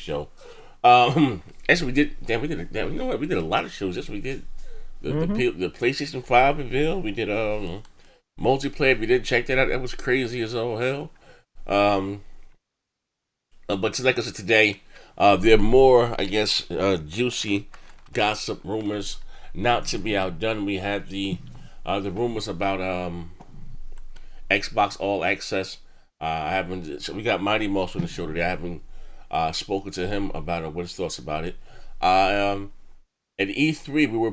show. Actually, we did. Damn, we did. Damn, you know what? We did a lot of shows. Yes, we did. The PlayStation 5 reveal. We did multiplayer. We did check that out. That was crazy as all hell. Um, but like I said today, there are more, I guess, juicy gossip rumors not to be outdone. We had the rumors about Xbox All Access. I haven't. So we got Mighty Mouse on the show today. I haven't spoken to him about it. What his thoughts about it? At E3, we were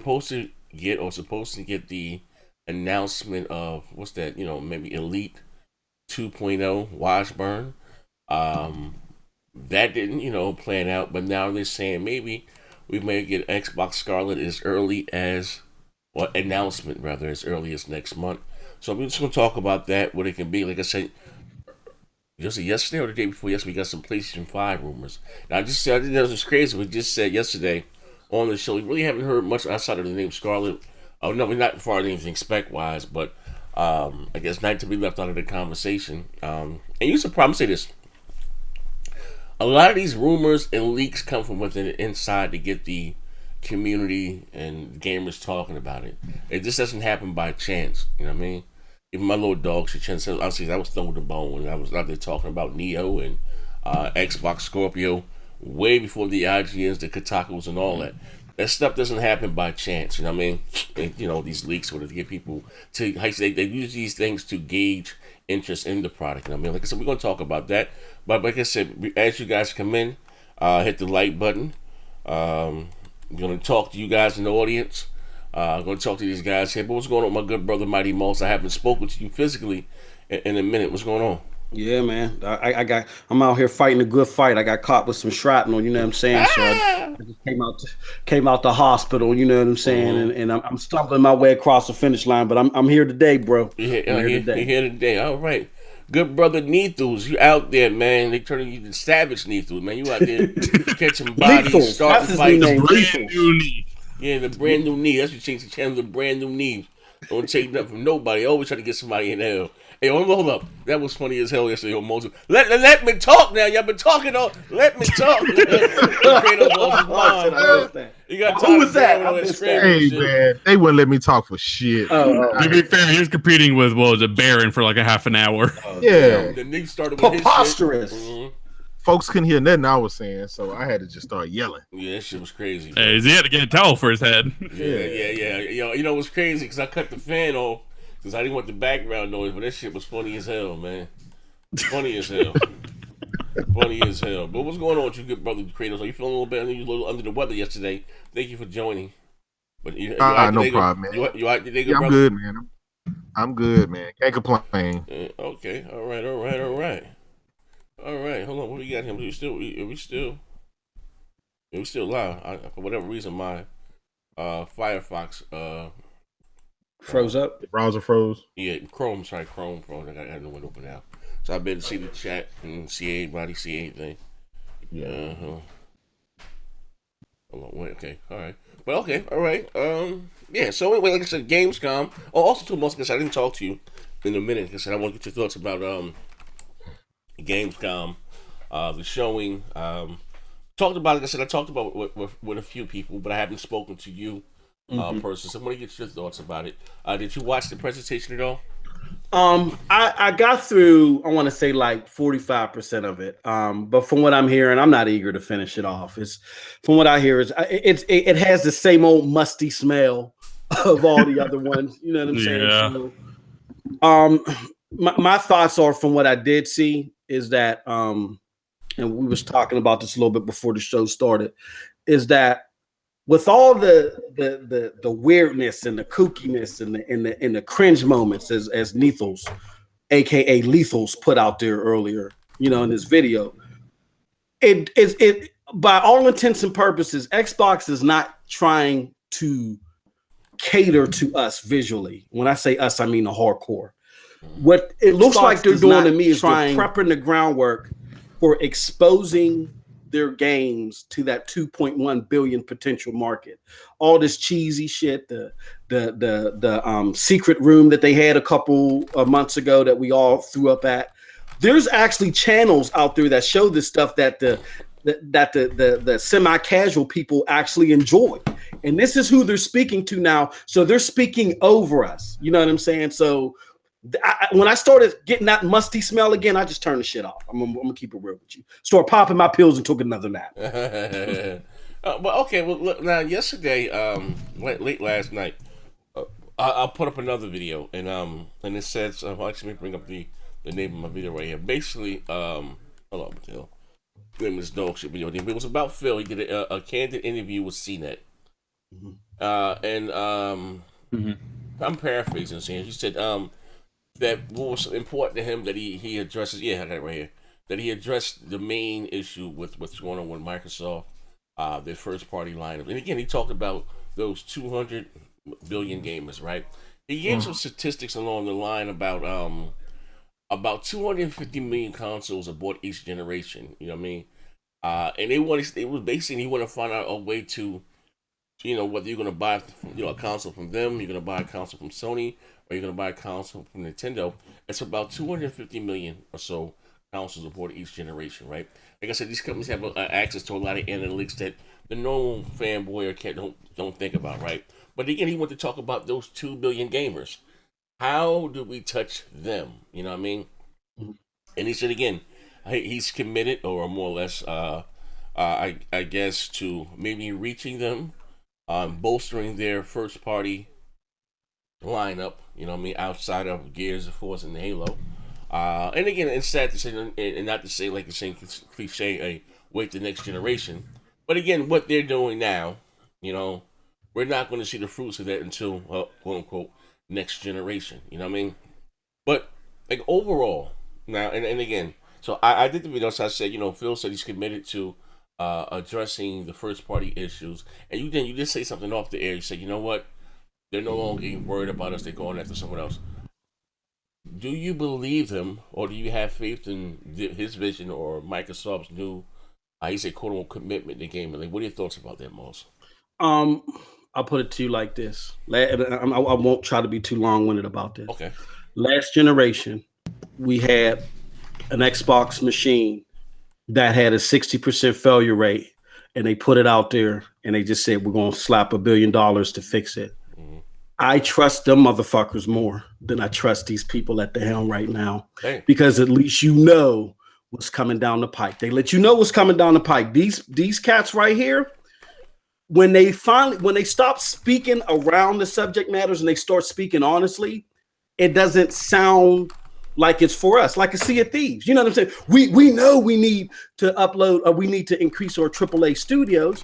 supposed to get the announcement of what's that? You know, maybe Elite 2.0 Washburn. That didn't, plan out. But now they're saying maybe we may get Xbox Scarlett as early as, or announcement rather, as early as next month. So we're just gonna talk about that, what it can be. Like I said, just yesterday or the day before yesterday, we got some PlayStation 5 rumors. Now, I think that was crazy. We just said yesterday on the show, we really haven't heard much outside of the name Scarlett. Oh, no, we're not far anything spec-wise, but I guess not to be left out of the conversation. And you should probably say this. A lot of these rumors and leaks come from within the inside to get the community and gamers talking about it. It just doesn't happen by chance. You know what I mean? Even my little dog, she said, obviously, I was throwing the bone when I was out there talking about Neo and Xbox Scorpio way before the IGNs, the Kotakus, and all that. That stuff doesn't happen by chance. You know what I mean? And, these leaks sort of get people to, they use these things to gauge interest in the product. You know what I mean? Like I said, we're going to talk about that. But like I said, as you guys come in, hit the like button. I'm going to talk to you guys in the audience. I'm going to talk to these guys here. But what's going on with my good brother, Mighty Mouse? I haven't spoken to you physically in a minute. What's going on? Yeah, man. I'm out here fighting a good fight. I got caught with some shrapnel, you know what I'm saying? So I just came out the hospital, you know what I'm saying? And I'm stumbling my way across the finish line, but I'm here today, bro. You're here today. All right. Good brother Neethles, you out there, man. They turning you to Savage Neethles, man. You out there catching bodies, starting fights. Yeah, the brand new knee. That's what changed the channel, the brand new knee. Don't take nothing from nobody. Always try to get somebody in hell. Hey, hold up. That was funny as hell yesterday on Moses. Let me talk now. Y'all been talking all. Let me talk. You got Who was that? Hey, man. They wouldn't let me talk for shit. To be fair, he was competing with, a Baron for like a half an hour. Yeah. The knee started with preposterous. Folks couldn't hear nothing I was saying, so I had to just start yelling. Yeah, that shit was crazy. Hey, he had to get a towel for his head. Yeah. You know what's crazy? Because I cut the fan off because I didn't want the background noise, but that shit was funny as hell, man. Funny as hell. Funny as hell. But what's going on with you, good brother Kratos? Are you feeling a little bit? You a little under the weather yesterday. Thank you for joining. But no problem, man. You out today, I'm good, man. I'm good, man. Can't complain. Okay. All right. Hold on. What we got him? We still live. For whatever reason, my Firefox froze up. The browser froze. Yeah, Chrome froze. I got no one open now, so I better see the chat and see everybody, see anything. Yeah. Hold on. Wait. Okay. All right. Well. Okay. All right. Yeah. So anyway, like I said, Gamescom. Oh, also too, most because I didn't talk to you in a minute. Because I want to get your thoughts about Gamescom, the showing. Talked about, like I said, I talked about with a few people, but I haven't spoken to you, person. So I want to get your thoughts about it. Did you watch the presentation at all? I got through, I want to say like 45% of it. But from what I'm hearing, I'm not eager to finish it off. From what I hear, it has the same old musty smell of all the other ones. You know what I'm saying? So, my thoughts are, from what I did see, is that and we was talking about this a little bit before the show started, is that with all the weirdness and the kookiness and the cringe moments, as Neethles, aka Lethals, put out there earlier, in this video, it by all intents and purposes, Xbox is not trying to cater to us visually. When I say us, I mean the hardcore. What it looks like they're doing to me is they're prepping the groundwork for exposing their games to that 2.1 billion potential market. All this cheesy shit, the secret room that they had a couple of months ago that we all threw up at. There's actually channels out there that show this stuff, that that the semi-casual people actually enjoy. And this is who they're speaking to now. So they're speaking over us. You know what I'm saying? So when I started getting that musty smell again, I just turned the shit off. I'm gonna keep it real with you. Start popping my pills and took another nap. But okay, well, look, now yesterday, late last night, I'll put up another video, and it says, actually, let me bring up the name of my video right here. Basically, hold on, Mateo. Name is dog shit video. It was about Phil. He did a candid interview with CNET, and I'm paraphrasing here. He said that what was important to him that he addresses. Yeah, I got it right here. That he addressed the main issue with what's going on with Microsoft, their first party lineup. And again, he talked about those 200 billion gamers, right? He gave some statistics along the line about 250 million consoles are bought each generation. You know what I mean? And it was basically he wanted to find out a way to, whether you're going to buy a console from them, you're going to buy a console from Sony, or you're going to buy a console from Nintendo. It's about 250 million or so consoles are bought each generation, right? Like I said, these companies have access to a lot of analytics that the normal fanboy or cat don't think about, right? But again, he wanted to talk about those 2 billion gamers. How do we touch them? You know what I mean? And he said again, he's committed, or more or less, I guess, to maybe reaching them, bolstering their first party lineup. You know what I mean? Outside of Gears of Force and Halo. And again, it's sad to say, and not to say like the same cliche, wait the next generation. But again, what they're doing now, we're not going to see the fruits of that until, quote unquote, next generation. You know what I mean? But like overall, now and again, so I did the video. So I said, Phil said he's committed to addressing the first party issues, and you did say something off the air. You said, you know what? They're no longer worried about us. They're going after someone else. Do you believe him, or do you have faith in his vision or Microsoft's new, he said, quote unquote, commitment to gaming? Like, what are your thoughts about that, Moss? I'll put it to you like this. I won't try to be too long-winded about this. Okay. Last generation, we had an Xbox machine that had a 60% failure rate, and they put it out there, and they just said, we're going to slap $1 billion to fix it. Mm-hmm. I trust them motherfuckers more than I trust these people at the helm right now. Dang. Because at least what's coming down the pike. They let you know what's coming down the pike. These cats right here, when they stop speaking around the subject matters and they start speaking honestly, it doesn't sound like it's for us, like a Sea of Thieves. You know what I'm saying? We know we need to upload, or we need to increase our AAA studios,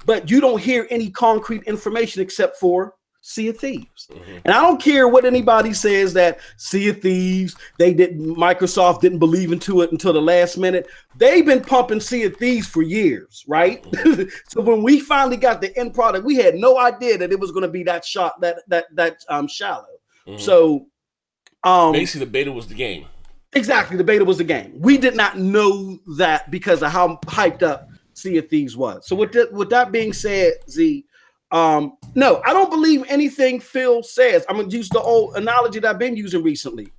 but you don't hear any concrete information except for Sea of Thieves. Mm-hmm. And I don't care what anybody says that Sea of Thieves, Microsoft didn't believe into it until the last minute. They've been pumping Sea of Thieves for years, right? Mm-hmm. So when we finally got the end product, we had no idea that it was going to be that shallow. Mm-hmm. So basically the beta was the game. Exactly, the beta was the game. We did not know that because of how hyped up Sea of Thieves was. So with that being said, Z, no, I don't believe anything Phil says. I'm going to use the old analogy that I've been using recently.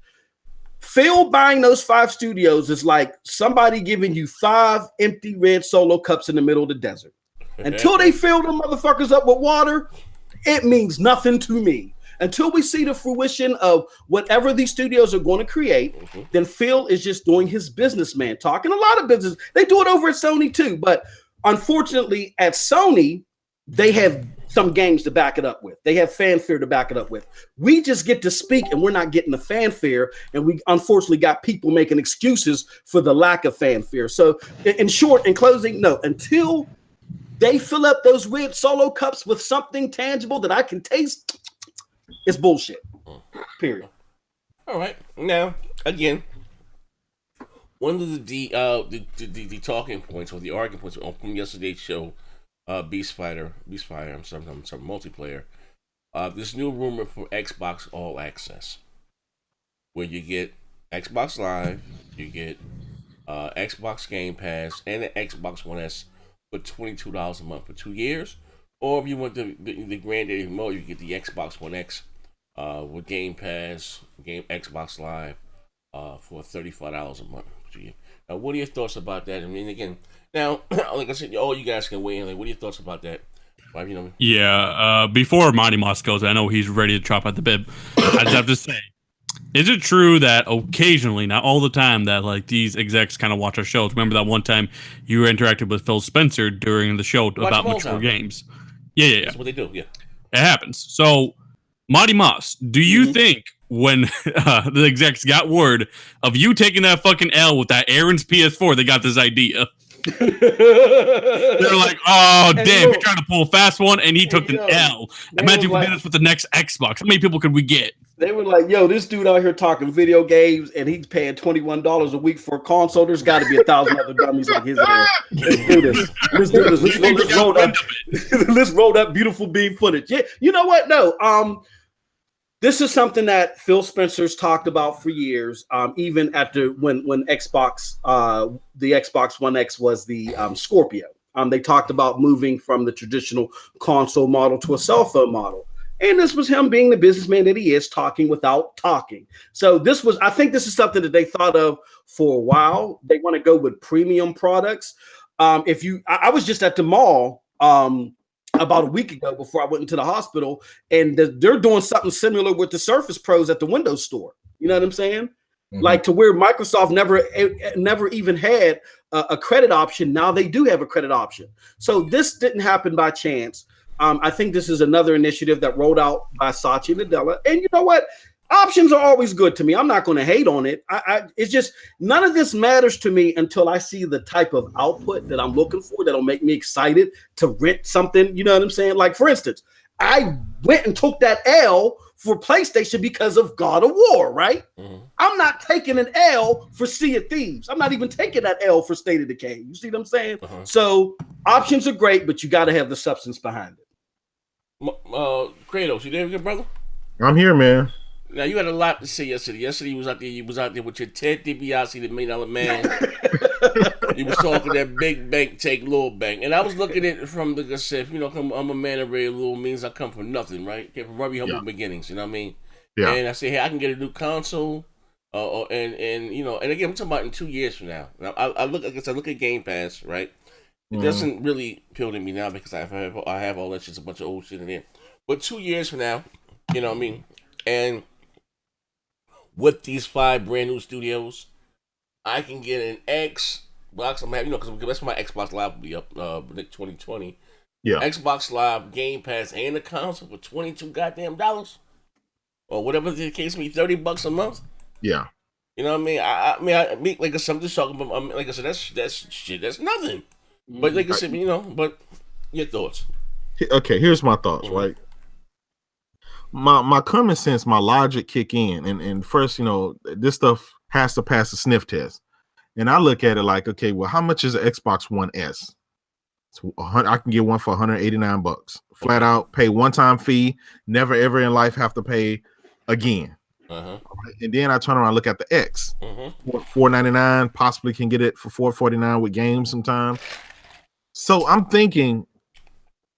Phil buying those 5 studios is like somebody giving you 5 empty red Solo cups in the middle of the desert. Until they fill them motherfuckers up with water, it means nothing to me. Until we see the fruition of whatever these studios are going to create, then Phil is just doing his businessman talk. And a lot of business, they do it over at Sony too. But unfortunately, at Sony, they have some games to back it up with. They have fanfare to back it up with. We just get to speak and we're not getting the fanfare. And we unfortunately got people making excuses for the lack of fanfare. So in short, in closing, no, until they fill up those red Solo cups with something tangible that I can taste, it's bullshit. Period. All right. Now, again, one of the talking points or the argument points from yesterday's show, Beastfighter, I'm sorry, multiplayer. This new rumor for Xbox All Access, where you get Xbox Live, you get Xbox Game Pass, and an Xbox One S for $22 a month for 2 years. Or if you want the granddaddy mode, you get the Xbox One X with Game Pass, Xbox Live for $35 a month. Now, what are your thoughts about that? I mean, again, Now, like I said, all you guys can weigh in. Like, what are your thoughts about that? Why, Yeah, before Monty Moss goes, I know he's ready to chop at the bib. I just have to say, is it true that occasionally, not all the time, that like these execs kind of watch our shows? Remember that one time you interacted with Phil Spencer during the show about mature games? Yeah. That's what they do. Yeah, it happens. So, Monty Moss, do you think when the execs got word of you taking that fucking L with that Aaron's PS4, they got this idea? They're like, oh, damn, you're trying to pull a fast one, and he took an L. Imagine if we did this with the next Xbox. How many people could we get? They were like, yo, this dude out here talking video games, and he's paying $21 a week for a console. There's got to be 1,000 other dummies like his ass. Let's do this. Let's roll that beautiful beam footage. Yeah, you know what? No, this is something that Phil Spencer's talked about for years. Even after when Xbox, the Xbox One X was the Scorpio. They talked about moving from the traditional console model to a cell phone model. And this was him being the businessman that he is, talking without talking. So I think this is something that they thought of for a while. They want to go with premium products. I was just at the mall about a week ago before I went into the hospital, and they're doing something similar with the Surface Pros at the Windows Store. You know what I'm saying? Mm-hmm. Like to where Microsoft never even had a credit option. Now they do have a credit option. So this didn't happen by chance. I think this is another initiative that rolled out by Satya Nadella. And you know what? Options are always good to me. I'm not going to hate on it. It's just none of this matters to me until I see the type of output that I'm looking for that'll make me excited to rent something. You know what I'm saying? Like, for instance, I went and took that L for PlayStation because of God of War, right? Mm-hmm. I'm not taking an L for Sea of Thieves. I'm not even taking that L for State of Decay. You see what I'm saying? Uh-huh. So options are great, but you got to have the substance behind it. Kratos, you there, good brother? I'm here, man. Now you had a lot to say yesterday. Yesterday you was out there with your Ted DiBiase, the $1 million man. You was talking that big bank take little bank, and I was looking at it from the perspective. You know, I'm a man of very little means. I come from nothing, right? Came from very humble beginnings. You know what I mean? Yeah. And I say, hey, I can get a new console, and you know, and again, I'm talking about in 2 years from now. I look at Game Pass, right? It doesn't really appeal to me now because I have all that shit, a bunch of old shit in there. But 2 years from now, you know what I mean? And with these 5 brand new studios, I can get an Xbox. I'm having, because that's when my Xbox Live will be up next 2020. Yeah. Xbox Live, Game Pass, and the console for $22 goddamn dollars, or whatever the case may be, $30 a month. Yeah. You know what I mean? I mean, like I said, I'm just talking about. Like I said, that's shit. That's nothing. But like I said, you know, but your thoughts. Okay, here's my thoughts, right? My common sense, my logic kick in. And first, you know, this stuff has to pass the sniff test. And I look at it like, okay, well, how much is an Xbox One S? I can get one for $189. Flat out, pay one-time fee, never ever in life have to pay again. Uh-huh. And then I turn around and look at the X. $499, possibly can get it for $449 with games sometime. So I'm thinking,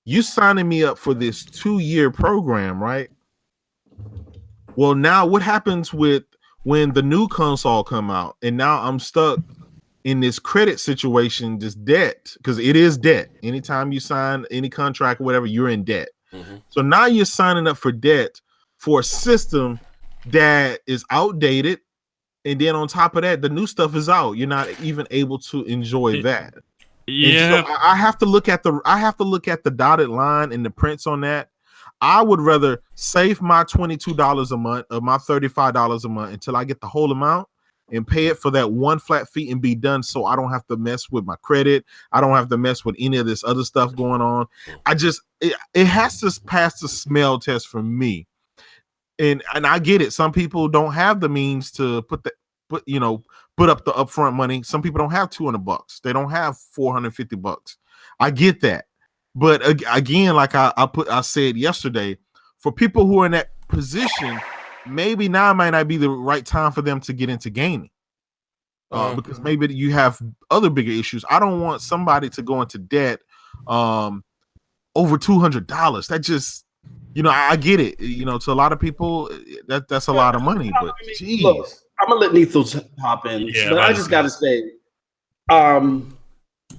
you signing me up for this 2-year program, right? Well, now what happens with when the new console come out, and now I'm stuck in this credit situation, this debt, because it is debt. Anytime you sign any contract or whatever, you're in debt. Mm-hmm. So now you're signing up for debt for a system that is outdated, and then on top of that, the new stuff is out. You're not even able to enjoy that. Yeah, so I have to look at the dotted line and the prints on that. I would rather save my $22 a month or my $35 a month until I get the whole amount and pay it for that one flat fee and be done, so I don't have to mess with my credit. I don't have to mess with any of this other stuff going on. It has to pass the smell test for me. And I get it. Some people don't have the means to put up the upfront money. Some people don't have $200. They don't have $450. I get that. But again, like I said yesterday, for people who are in that position, maybe now might not be the right time for them to get into gaming. Because maybe you have other bigger issues. I don't want somebody to go into debt over $200. That just, I get it. To a lot of people, that's a lot of money. But geez. Look, I'm gonna let Nethos hop in, but I just gotta say,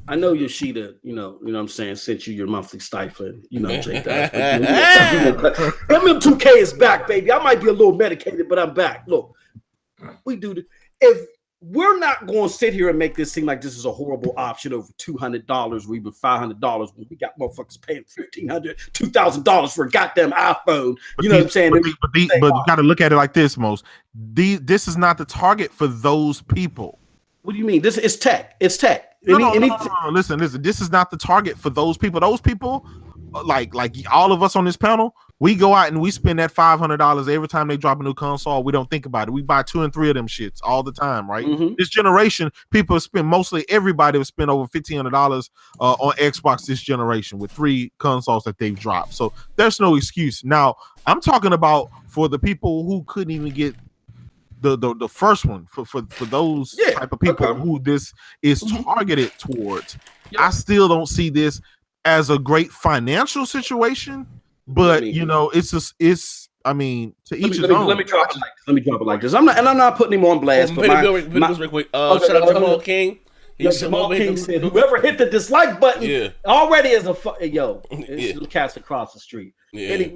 I know Yoshida, you know what I'm saying, sent you your monthly stipend. You know, Jake does. MM2K is back, baby. I might be a little medicated, but I'm back. Look, we do this. If we're not going to sit here and make this seem like this is a horrible option over $200 or even $500 when we got motherfuckers paying $1,500, $2,000 for a goddamn iPhone. You know what I'm saying? But you got to look at it like this, Mos. This is not the target for those people. What do you mean? This is tech. It's tech. No. Listen. This is not the target for those people. Those people, like all of us on this panel, we go out and we spend that $500 every time they drop a new console. We don't think about it. We buy 2 and 3 of them shits all the time, right? Mm-hmm. This generation, people spend everybody will spend over $1,500 on Xbox this generation with 3 consoles that they've dropped. So there's no excuse. Now I'm talking about for the people who couldn't even get the first one for those type of people who this is targeted towards. I still don't see this as a great financial situation, but you know, it's I mean, to each his own. Let me drop it like this. I'm not putting him on blast. But shout out to Jamal King. Jamal King said, "Whoever hit the dislike button already is a it's cast across the street." Yeah.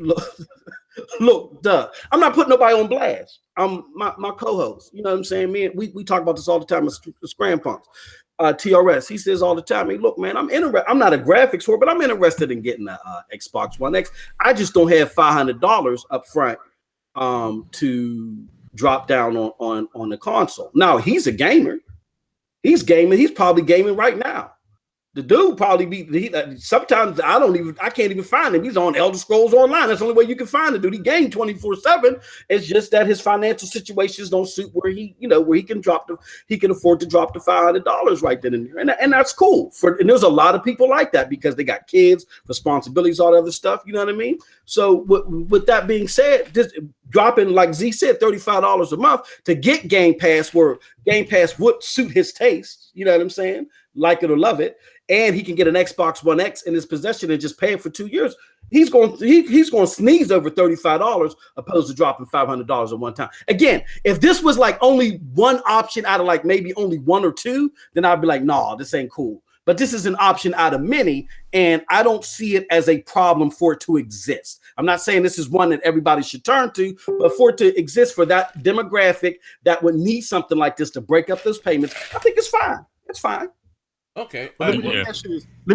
Look, duh. I'm not putting nobody on blast. I'm my co-host. You know what I'm saying? We talk about this all the time as Scram Punks. TRS, he says all the time, hey, look, man, I'm not a graphics whore, but I'm interested in getting a Xbox One X. I just don't have $500 up front to drop down on the console. Now, he's a gamer. He's gaming. He's probably gaming right now. The dude probably sometimes I can't even find him. He's on Elder Scrolls Online. That's the only way you can find the dude. He game 24/7. It's just that his financial situations don't suit where he can afford to drop the $500 right then and there. And that's cool. And there's a lot of people like that because they got kids, responsibilities, all that other stuff. You know what I mean? So with that being said, just dropping, like Z said, $35 a month to get Game Pass, where Game Pass would suit his taste. You know what I'm saying? Like it or love it. And he can get an Xbox One X in his possession and just pay it for 2 years. He's going to sneeze over $35 opposed to dropping $500 at one time. Again, if this was like only one option out of like maybe only 1 or 2, then I'd be like, nah, this ain't cool. But this is an option out of many, and I don't see it as a problem for it to exist. I'm not saying this is one that everybody should turn to, but for it to exist for that demographic that would need something like this to break up those payments, I think it's fine. It's fine. Okay. Let me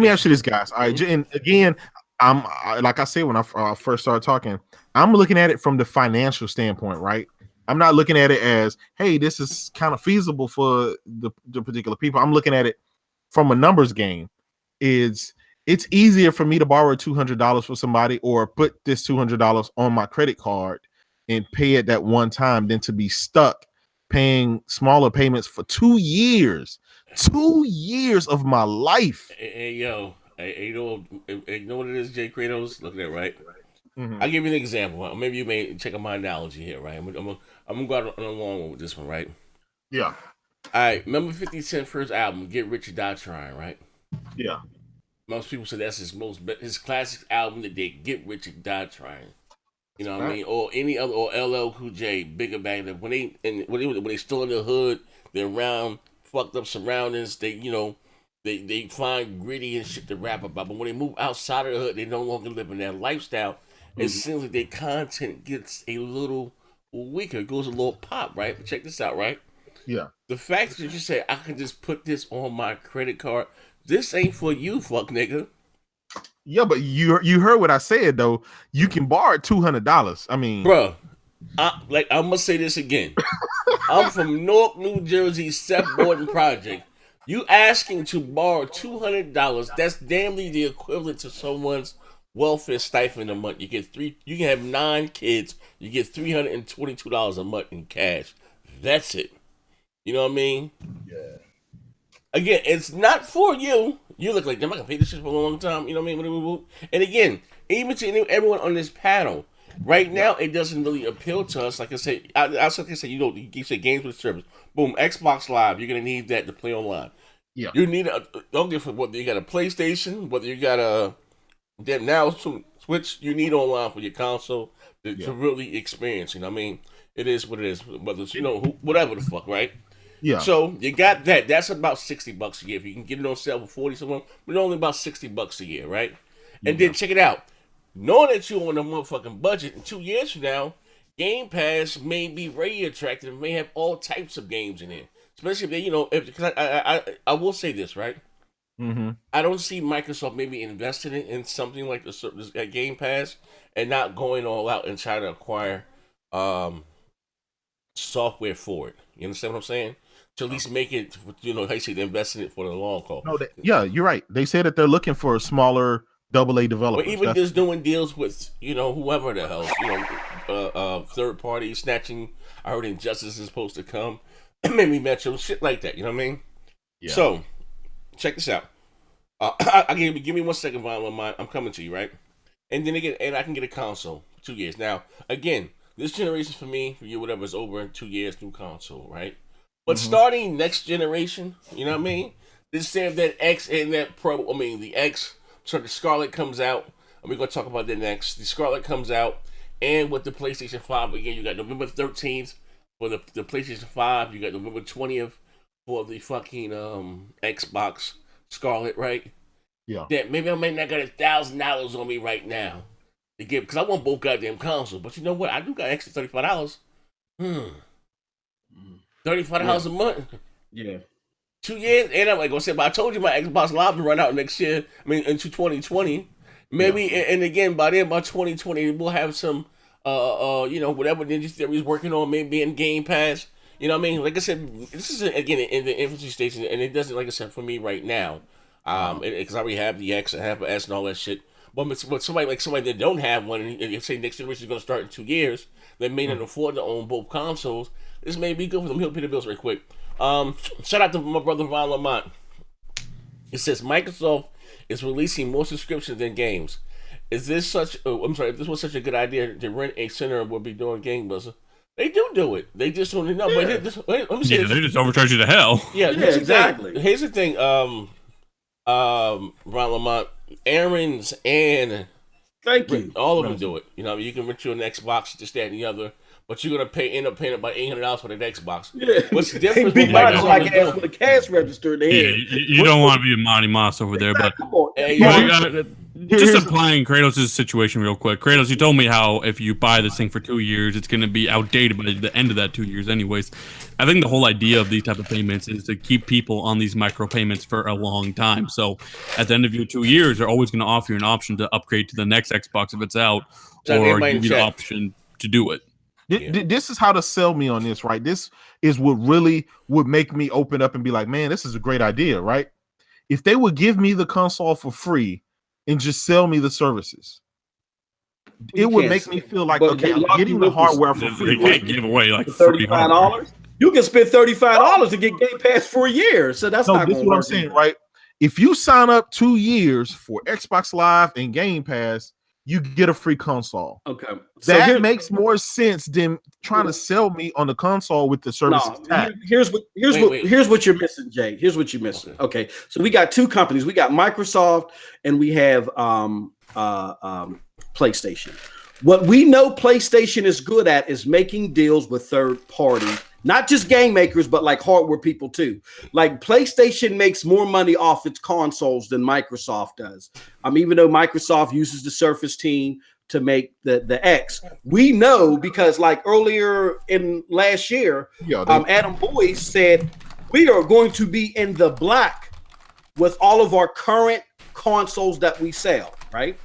ask you this, guys. All right. And again, I'm like I said when I first started talking, I'm looking at it from the financial standpoint, right? I'm not looking at it as, hey, this is kind of feasible for the particular people. I'm looking at it from a numbers game. It's easier for me to borrow $200 for somebody or put this $200 on my credit card and pay it that one time than to be stuck paying smaller payments for 2 years. 2 years of my life. Hey, yo, you know what it is, Jay Kratos? Look at that, right? Mm-hmm. I'll give you an example. Maybe you may check out my analogy here, right? I'm gonna go out on a long one with this one, right? Yeah. All right. Remember 50 Cent first album, Get Rich or Die Trying, right? Yeah. Most people say that's his classic album that they Get Rich or Die Trying. You know what I mean? Or any other, or LL Cool J, Bigger Bang. When they still in the hood, they're around fucked up surroundings. They find gritty and shit to rap about. But when they move outside of the hood, they no longer live in that lifestyle. It seems like their content gets a little weaker. It goes a little pop, right? But check this out, right? Yeah. The fact that you say I can just put this on my credit card, this ain't for you, fuck nigga. Yeah, but you heard what I said though. You can borrow $200. I mean, bruh, I'm gonna say this again. I'm from Newark, New Jersey, Seth Borden Project. You asking to borrow $200? That's damnly the equivalent to someone's welfare stipend a month. You can have 9 kids. You get $322 a month in cash. That's it. You know what I mean? Yeah. Again, it's not for you. You look like them. I can pay this shit for a long time. You know what I mean? And again, even to everyone on this panel, right now it doesn't really appeal to us. Like I said, you say games with service. Boom, Xbox Live. You're gonna need that to play online. Yeah. You need don't give a whether you got a PlayStation, whether you got a now Switch. You need online for your console to really experience. You know what I mean? It is what it is. Whether it's whatever the fuck, right? Yeah. So you got that. That's about $60 a year. If you can get it on sale for 40 something, but only about $60 a year, right? And then check it out. Knowing that you're on a motherfucking budget, in 2 years from now, Game Pass may be very attractive. May have all types of games in it. Especially if they, because I will say this, right? Mm-hmm. I don't see Microsoft maybe investing in something like this Game Pass and not going all out and trying to acquire software for it. You understand what I'm saying? To at least make it, how you say, invest in it for the long haul. No, yeah, you're right. They say that they're looking for smaller AA developers. Or even just doing deals with, whoever the hell, third party snatching. I heard Injustice is supposed to come. Maybe Metro, shit like that. You know what I mean? Yeah. So, check this out. Give me 1 second, Vaughn. I'm coming to you, right? And then again, I can get a console for 2 years. Now, again, this generation for me, for you, whatever, is over in 2 years, new console, right? But starting next generation, you know what I mean? Let's say if that X and that Pro, the X, so the Scarlett comes out, and we're going to talk about that next. The Scarlett comes out, and with the PlayStation 5, again, you got November 13th for the PlayStation 5, you got November 20th for the fucking Xbox Scarlett, right? Yeah. That maybe I might not got $1,000 on me right now to give, because I want both goddamn consoles. But you know what? I do got extra $35. $35 a month. Yeah. 2 years, and I'm like gonna say, but I told you my Xbox Live will run out next year. Into 2020, maybe. And again, by 2020, we'll have some, whatever Ninja Theory is working on, maybe in Game Pass. You know what I mean? Like I said, this is again in the infancy stage, and it doesn't, like I said, for me right now, because I already have the X, I have the S, and all that shit. But somebody that don't have one, and say next generation is gonna start in 2 years, that may not afford to own both consoles. This may be good for them. He'll pay the bills right quick. Shout out to my brother Ron Lamont. It says Microsoft is releasing more subscriptions than games. Is this such? If this was such a good idea to rent a center, would be doing gangbusters. They do it. They just don't know. Yeah. But let me say this. They just overcharge you to hell. Yeah, exactly. Here's the thing. Ron Lamont, Aaron's, and Thank you. all of them do it. You can rent you an Xbox, just that and the other. But you're gonna end up paying about $800 for the Xbox. Yeah. What's the difference? Big Mike's like ass with a cash register in the head. You don't want to be a Monty Moss over there, but Come on. just applying Kratos' situation real quick. Kratos, you told me how if you buy this thing for 2 years, it's going to be outdated by the end of that 2 years anyways. I think the whole idea of these type of payments is to keep people on these micro payments for a long time. So at the end of your 2 years, they're always going to offer you an option to upgrade to the next Xbox if it's out, or give you the option to do it. This is how to sell me on this, right? This is what really would make me open up and be like, man, this is a great idea, right? If they would give me the console for free and just sell me the services, it would make me feel like, okay, I'm getting the hardware for free. They can't give away like $35. You can spend $35 to get Game Pass for a year. So that's not. This is what I'm saying, right? If you sign up 2 years for Xbox Live and Game Pass, you get a free console. Okay. That makes more sense than trying to sell me on the console with the services. Here's what you're missing, Jay. Here's what you're missing. Okay. So we got two companies. We got Microsoft and we have PlayStation. What we know PlayStation is good at is making deals with third party, not just game makers, but like hardware people too. Like PlayStation makes more money off its consoles than Microsoft does. Even though Microsoft uses the Surface team to make the X, we know because like earlier in last year, Adam Boyce said we are going to be in the black with all of our current consoles that we sell, right?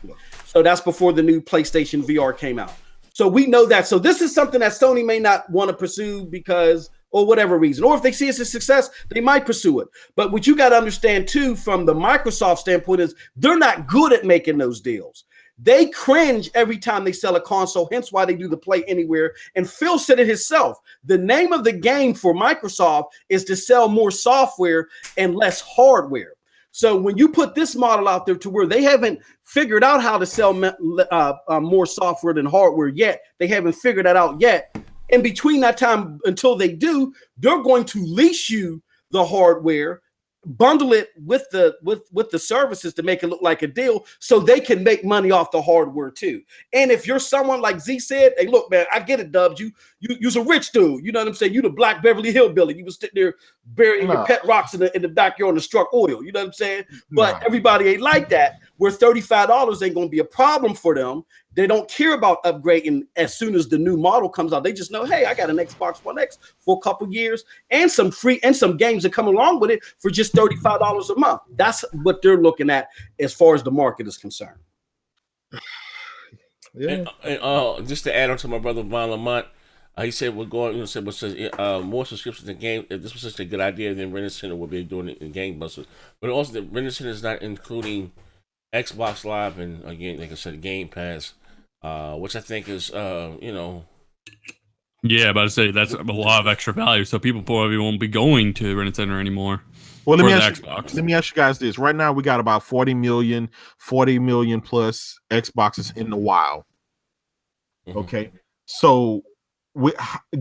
So that's before the new PlayStation VR came out. So we know that. So this is something that Sony may not want to pursue because, or whatever reason, or if they see it's a success, they might pursue it. But what you got to understand too, from the Microsoft standpoint, is they're not good at making those deals. They cringe every time they sell a console, hence why they do the Play Anywhere. And Phil said it himself. The name of the game for Microsoft is to sell more software and less hardware. So when you put this model out there to where they haven't figured out how to sell more software than hardware yet, they haven't figured that out yet. In between that time until they do, they're going to lease you the hardware bundle it with the services to make it look like a deal, so they can make money off the hardware too. And if you're someone like Z said, hey, look, man, I get it, Dubs. You's a rich dude. You know what I'm saying? You the Black Beverly Hillbilly. You was sitting there burying your pet rocks in the backyard and struck oil. You know what I'm saying? But everybody ain't like that. Where $35 ain't gonna be a problem for them. They don't care about upgrading as soon as the new model comes out. They just know, hey, I got an Xbox One X for a couple years and some free and some games that come along with it for just $35 a month. That's what they're looking at as far as the market is concerned. Yeah. And just to add on to my brother Von Lamont, he said we're going. More subscriptions in game. If this was such a good idea, then Rent Center would be doing it in gangbusters. But also, the Rent Center is not including Xbox Live and, again, like I said, Game Pass, which I think is Yeah, about to say that's a lot of extra value, so people probably won't be going to Rent Center anymore. Well, let me ask you guys this. Right now, we got about 40 million plus Xboxes in the wild. Mm-hmm. Okay, so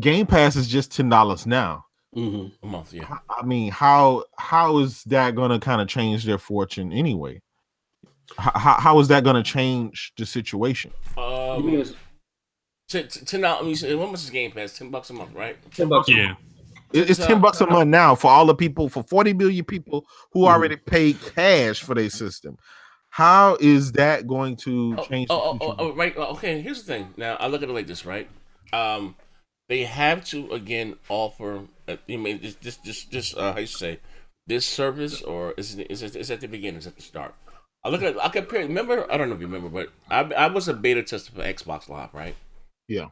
Game Pass is just $10 now. Mm-hmm. A month, yeah. I mean, how is that going to kind of change their fortune anyway? How is that going to change the situation? $10. How much is Game Pass? $10 a month, right? $10. Yeah. It's $10 a month now for all the people, for 40 million people who already paid cash for their system. How is that going to change? Right. Okay. Here's the thing. Now I look at it like this, right? They have to again offer. You mean just how you say this service, or is it at the beginning? Is at the start? I compare. Remember? I don't know if you remember, but I was a beta tester for Xbox Live, right? Yeah.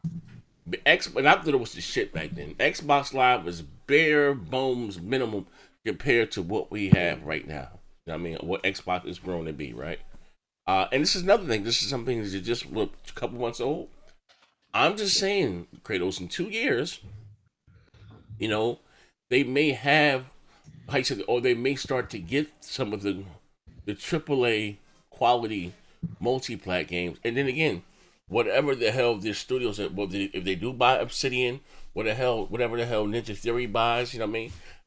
And I thought it was the shit back then. Xbox Live was bare bones minimum compared to what we have right now. You know what I mean? What Xbox is growing to be, right? And this is another thing. This is something that's just a couple months old. I'm just saying, Kratos, in 2 years, they may have, or they may start to get some of the AAA quality multi-plat games. And then again, whatever the hell their studios, if they do buy Obsidian, whatever the hell Ninja Theory buys, you know what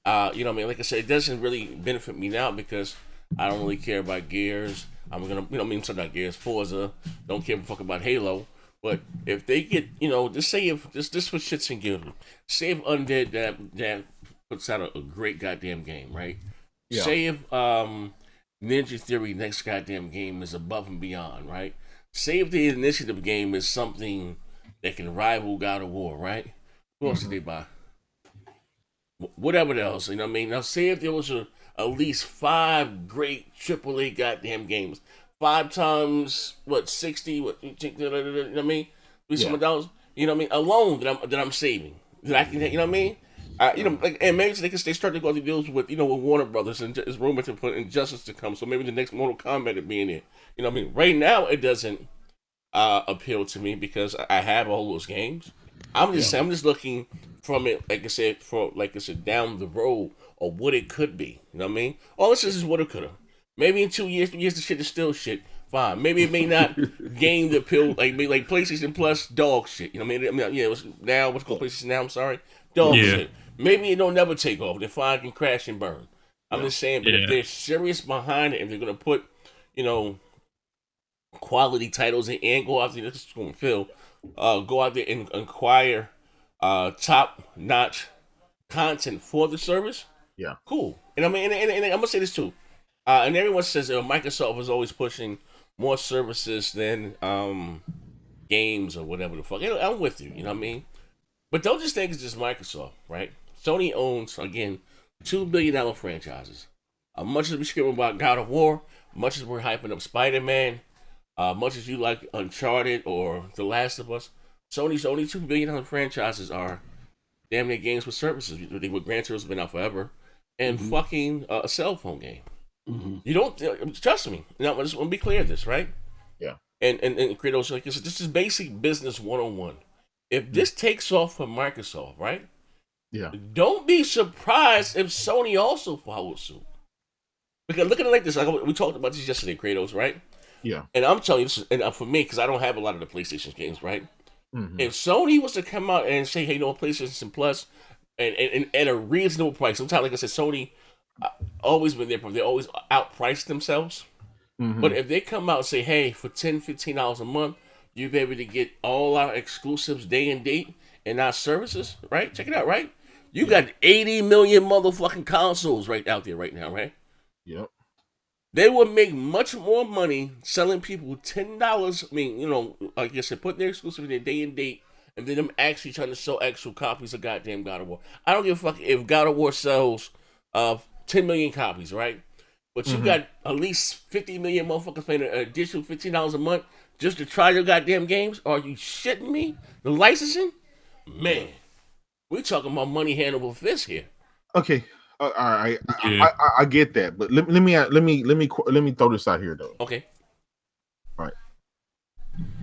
I mean? Like I said, it doesn't really benefit me now because I don't really care about Gears. I'm gonna, so not Gears, Forza. Don't care a fuck about Halo. But if they get, just say if this for shits and giggles, say if Undead that puts out a great goddamn game, right? Yeah. Say if Ninja Theory next goddamn game is above and beyond, right? Say if the initiative game is something that can rival God of War, right? Who else did they buy? Whatever else, you know what I mean? Now, say if there was at least 5 great AAA goddamn games. 5 times, 60, you know what I mean? $3 you know what I mean? Alone that I'm saving. That I can, you know what I mean? And maybe they start to go through deals with, with Warner Brothers, and it's rumored to put Injustice to come. So maybe the next Mortal Kombat would be in it. You know what I mean? Right now, it doesn't appeal to me because I have all those games. I'm just looking from it, like I said, down the road of what it could be. You know what I mean? All this is what it could have. Maybe in 2 years, 3 years, the shit is still shit. Fine. Maybe it may not gain the appeal, like PlayStation Plus dog shit. You know what I mean? What's called PlayStation Now? I'm sorry, dog shit. Maybe it don't never take off. They're fine, can crash and burn. I'm just saying, but if they're serious behind it, and they're gonna put, quality titles in and go out there, this is going to Phil, go out there and acquire top-notch content for the service. Yeah, cool. And I mean, and I'm gonna say this too. And everyone says Microsoft is always pushing more services than games or whatever the fuck. I'm with you. You know what I mean? But don't just think it's just Microsoft, right? Sony owns, again, $2 billion franchises. Much as we scream about God of War, much as we're hyping up Spider-Man, much as you like Uncharted or The Last of Us, Sony's only $2 billion franchises are damn near games with services. With Gran Turismo's been out forever, and fucking a cell phone game. Mm-hmm. You don't trust me. Now, I just want to be clear of this, right? Yeah. And Kratos, like this is basic business 101. If this takes off for Microsoft, right? Yeah. Don't be surprised if Sony also follows suit. Because look at it like this. We talked about this yesterday, Kratos, right? Yeah. And I'm telling you, and for me, because I don't have a lot of the PlayStation games, right? Mm-hmm. If Sony was to come out and say, hey, PlayStation Plus, and at a reasonable price, sometimes, like I said, Sony always been their problem. They always outprice themselves. Mhm. But if they come out and say, hey, for $10, $15 a month, you'll be able to get all our exclusives day and date and our services, right? Check it out, right? You got 80 million motherfucking consoles right out there right now, right? Yep. They would make much more money selling people $10. I mean, like I said, put their exclusive in their day and date, and then them actually trying to sell actual copies of goddamn God of War. I don't give a fuck if God of War sells 10 million copies, right? But you got at least 50 million motherfuckers paying an additional $15 a month just to try your goddamn games? Are you shitting me? The licensing? Man, we talking about money hand over fist here. Okay. All right. Yeah. I get that, but let me throw this out here though. Okay. Right.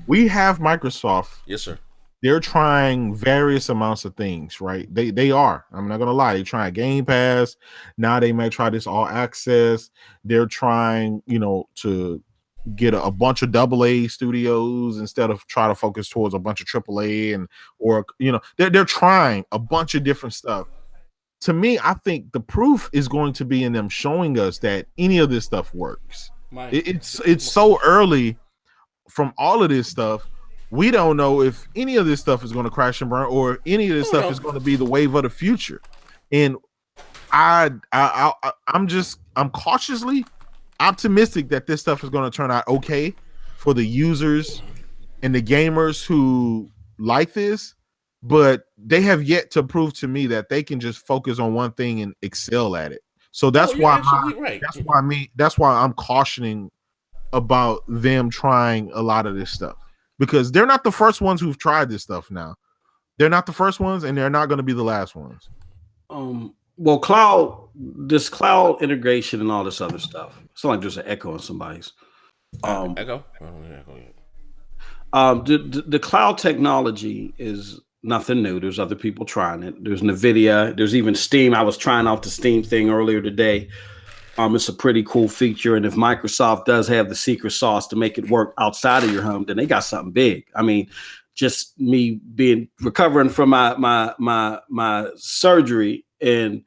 We have Microsoft. Yes, sir. They're trying various amounts of things, right? They are. I'm not gonna lie. They're trying Game Pass. Now they might try this all access. They're trying, to get a bunch of AA studios instead of try to focus towards a bunch of AAA or they're trying a bunch of different stuff. To me, I think the proof is going to be in them showing us that any of this stuff works. It's so early from all of this stuff. We don't know if any of this stuff is going to crash and burn or any of this stuff is going to be the wave of the future. And I'm cautiously optimistic that this stuff is going to turn out okay for the users and the gamers who like this, but they have yet to prove to me that they can just focus on one thing and excel at it. So that's why I'm cautioning about them trying a lot of this stuff, because they're not the first ones who've tried this stuff. Now they're not the first ones, and they're not going to be the last ones. Well, this cloud integration and all this other stuff. It's not like there's an echo in somebody's. Echo? The cloud technology is nothing new. There's other people trying it. There's NVIDIA. There's even Steam. I was trying out the Steam thing earlier today. It's a pretty cool feature. And if Microsoft does have the secret sauce to make it work outside of your home, then they got something big. I mean, just me recovering from my surgery and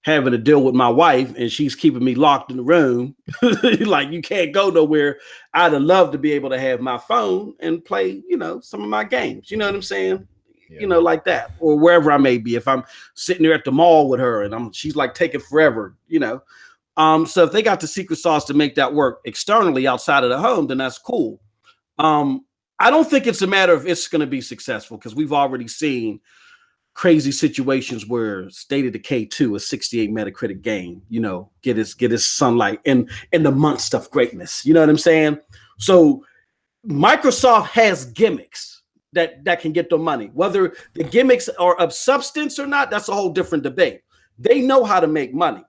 having to deal with my wife, and she's keeping me locked in the room. Like, you can't go nowhere. I'd have loved to be able to have my phone and play, some of my games. You know what I'm saying? Yeah. Like that, or wherever I may be. If I'm sitting there at the mall with her and she's like taking forever, So if they got the secret sauce to make that work externally outside of the home, then that's cool. I don't think it's a matter of it's going to be successful, because we've already seen crazy situations where State of Decay 2, a 68 Metacritic game, get his sunlight in the months of greatness. You know what I'm saying? So Microsoft has gimmicks that can get them money. Whether the gimmicks are of substance or not, that's a whole different debate. They know how to make money.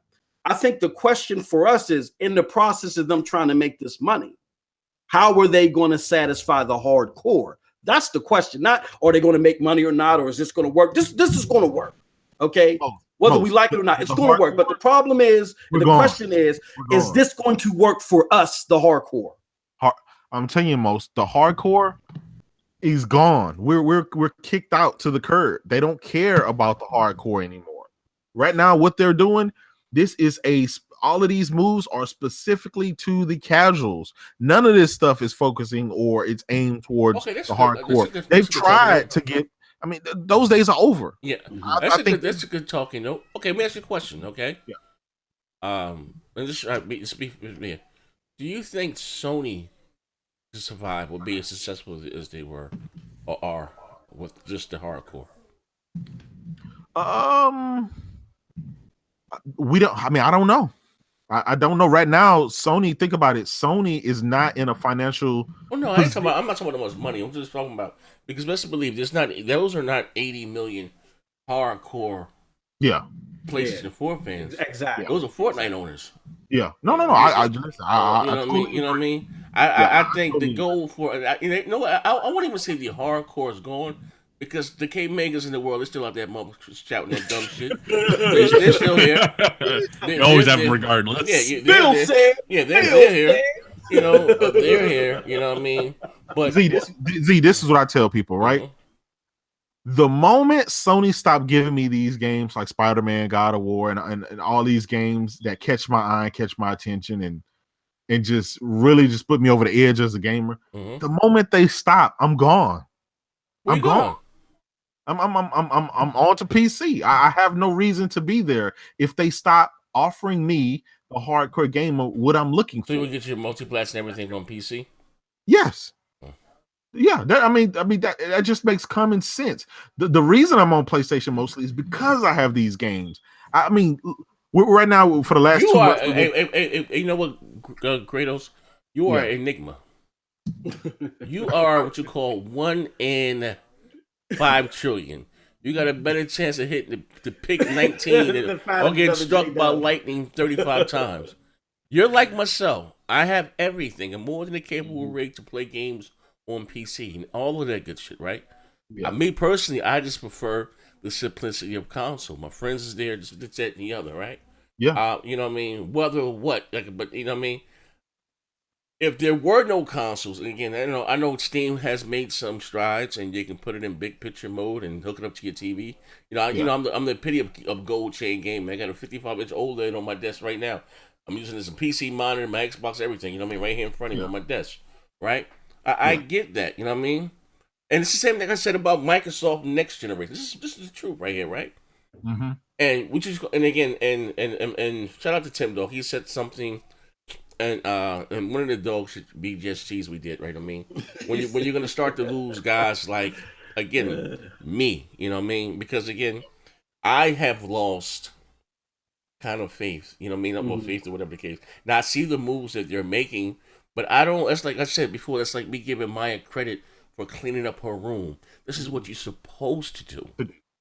I think the question for us is, in the process of them trying to make this money, how are they going to satisfy the hardcore? That's the question. Not, are they going to make money or not, or is this going to work? This is going to work. Okay. Whether we like it or not, it's going to work. But the problem is, and the question is this going to work for us, the hardcore? I'm telling you, most the hardcore is gone. We're kicked out to the curb. They don't care about the hardcore anymore. Right now, what they're doing, all of these moves are specifically to the casuals. None of this stuff is focusing or it's aimed towards the hardcore. They've tried to get. I mean, those days are over. Yeah, that's a good talking note. Okay, let me ask you a question. Okay. Yeah. And just speak with me. Do you think Sony to survive will be as successful as they were or are with just the hardcore? We don't. I mean, I don't know. I don't know right now. Sony, think about it. Sony is not in a financial. Well, no, I'm not talking about much money. I'm just talking about, because best believe those are not 80 million hardcore. Yeah. PlayStation 4 fans. Exactly. Those are Fortnite owners. Yeah. No. You know what I mean? I think the goal for I won't even say the hardcore is gone, because the K-Megas in the world, they're still out there shouting that dumb shit. They're still here. They always have them regardless. Yeah, they're here. They're here. You know what I mean? But this is what I tell people, right? The moment Sony stopped giving me these games like Spider-Man, God of War, and all these games that catch my eye, catch my attention, and just really just put me over the edge as a gamer, the moment they stop, I'm gone. Where I'm you gone. going? I'm on to PC. I have no reason to be there if they stop offering me the hardcore gamer what I'm looking for. So you would get your multiplats and everything on PC? Yes. Yeah, I mean that just makes common sense. The reason I'm on PlayStation mostly is because I have these games. I mean, right now for the last You 2 are, months, you know what, Kratos? You are Enigma. You are what you call 1 in 5 trillion. You got a better chance of hitting the pick 19 or getting struck by lightning 35 times. You're like myself. I have everything and more than a capable rig to play games on PC and all of that good shit, right? Yeah. Me personally, I just prefer the simplicity of console. My friends is there, just this, that, and the other, right? Yeah. You know what I mean? Whether or what, like, but you know what I mean? If there were no consoles, and again, I know Steam has made some strides, and you can put it in big picture mode and hook it up to your TV. I'm the epitome of gold chain gaming. I got a 55-inch OLED on my desk right now. I'm using this PC monitor, my Xbox, everything. You know what I mean? Right here in front of me on my desk, right? I get that. You know what I mean? And it's the same thing I said about Microsoft next generation. This is the truth right here, right? Mm-hmm. And shout out to Tim Dog. He said something. And one of the dogs should be just cheese we did, right? I mean, when you're gonna start to lose guys like me, you know what I mean? Because again, I have lost kind of faith, you know what I mean? Not more faith or whatever the case. Now I see the moves that they're making, but I don't. That's like I said before. That's like me giving Maya credit for cleaning up her room. This is what you're supposed to do.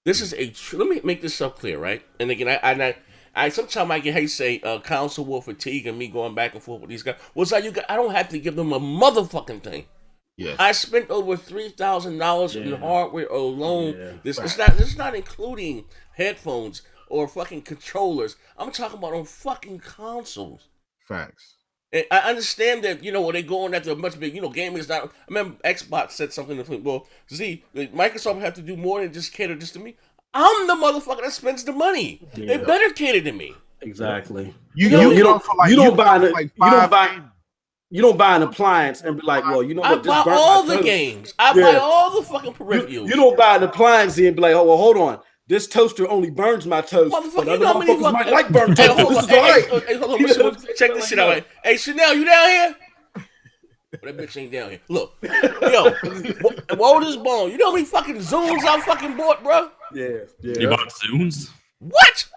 This is let me make this up clear, right? And again, I sometimes I get how you say council war fatigue and me going back and forth with these guys. What's that? I don't have to give them a motherfucking thing. Yes. I spent over $3,000 in hardware alone. Yeah. This not including headphones or fucking controllers. I'm talking about on fucking consoles. Facts. And I understand that, when they go on after a much big, gaming is not. I remember Xbox said something to me. Well, Microsoft have to do more than just cater just to me. I'm the motherfucker that spends the money. Yeah. They better cater to me. Exactly. You don't buy an appliance and be like, well, you know what? I buy all the games. I buy all the fucking peripherals. You don't buy an appliance and be like, oh well, hold on. This toaster only burns my toast. But other motherfuckers might like burnt toast. This is all right. Hold on. Check this shit out. Hey, Chanel, you down here? That bitch ain't down here. Look, whoa, this bone. You know how many fucking Zooms I fucking bought, bro? Yeah. You bought Zooms? What?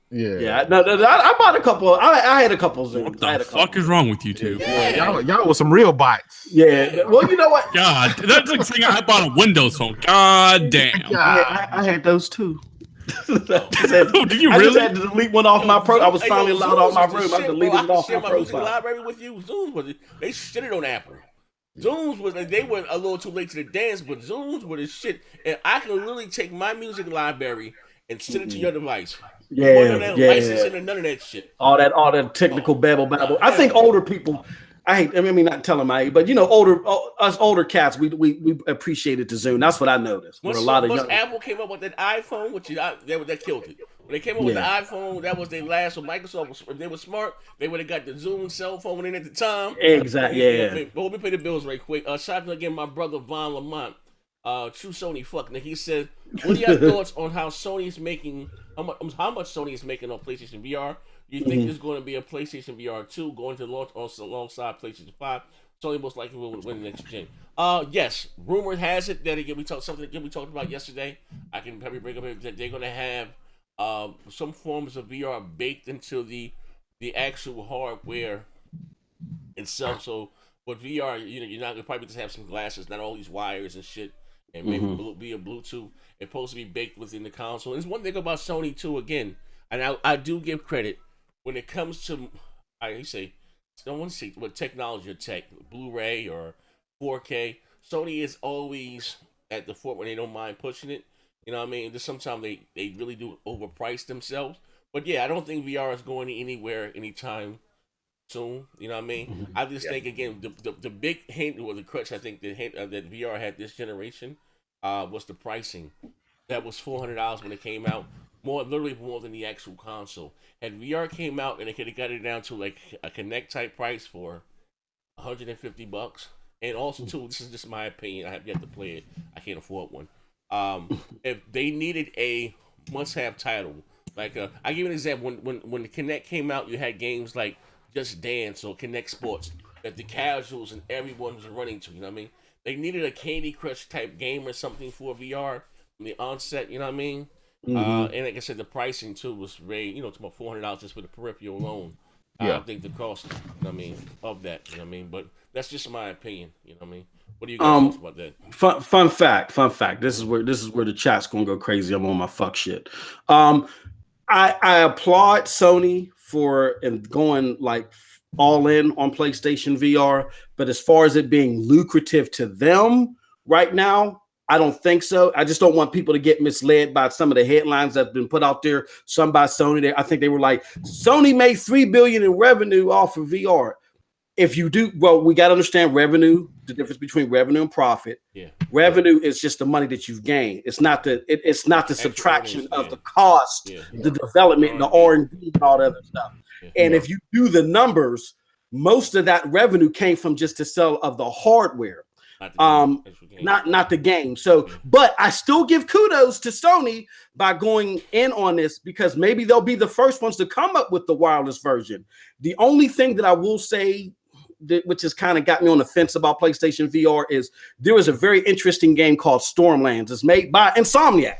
Yeah. No, I bought a couple. I had a couple Zooms. What the fuck is wrong with you two? Yeah. Y'all with some real bites. Yeah. Well, you know what? God, that's like saying I bought a Windows phone. God damn. Yeah, I had those too. Did you really? I just had to delete one off my profile. I was finally allowed off my room. I deleted it off my profile. Music library with you. Zooms they shitted on Apple. Zooms they were a little too late to the dance, but Zooms were the shit. And I can literally take my music library and send it to your device. Licensing none of that shit. All that technical babble. I think older people. I mean, not telling my age, but us older cats, we appreciated the Zoom. That's what I noticed. Once Apple came up with that iPhone, which that killed it. When they came up with the iPhone, that was their last. So Microsoft, if they were smart, they would have got the Zoom cell phone in at the time. Exactly. Yeah. But let me pay the bills right quick. Shout out again, my brother Von Lamont, true Sony fuck. Now he said, "What are your thoughts on how Sony's making? How much Sony is making on PlayStation VR? You think there's going to be a PlayStation VR 2 going to launch alongside PlayStation 5? Sony most likely will win the next gen." Yes, rumor has it that we talked about yesterday. I can probably bring up that they're going to have some forms of VR baked into the actual hardware itself. So with VR, you're not gonna probably just have some glasses, not all these wires and shit, and maybe be a Bluetooth. It's supposed to be baked within the console. And there's one thing about Sony too. Again, and I do give credit when it comes to I don't want to say what technology or tech, Blu-ray or 4K. Sony is always at the fort when they don't mind pushing it. You know what I mean? Just sometimes they really do overprice themselves. But yeah, I don't think VR is going anywhere anytime soon. You know what I mean? I just think again the big hint or the crutch I think that VR had this generation was the pricing. that was $400 when it came out. Literally more than the actual console. And VR came out and they could have got it down to like a Connect type price for $150. And also too, this is just my opinion. I have yet to play it. I can't afford one. If they needed a must-have title, like I give you an example. When the Connect came out, you had games like Just Dance or Connect Sports that the casuals and everyone was running to. You know what I mean? They needed a Candy Crush type game or something for VR from the onset. You know what I mean? And like I said, the pricing too was very, to about $400 just for the peripheral alone. Yeah. I think the cost, of that, you know what I mean? But that's just my opinion, you know what I mean? What do you guys think about that? Fun fact. This is where the chat's gonna go crazy. I'm on my fuck shit. I applaud Sony for going like all in on PlayStation VR, but as far as it being lucrative to them right now, I don't think so. I just don't want people to get misled by some of the headlines that have been put out there. Some by Sony. I think they were like, Sony made $3 billion in revenue off of VR. If you do, well, we got to understand revenue, the difference between revenue and profit. Yeah. Revenue is just the money that you've gained. It's not the subtraction of the cost, the development, the R&D, and all that other stuff. And if you do the numbers, most of that revenue came from just the sale of the hardware, not the game. So, but I still give kudos to Sony by going in on this because maybe they'll be the first ones to come up with the wireless version. The only thing that I will say, which has kind of got me on the fence about PlayStation VR, is there is a very interesting game called Stormlands. It's made by Insomniac.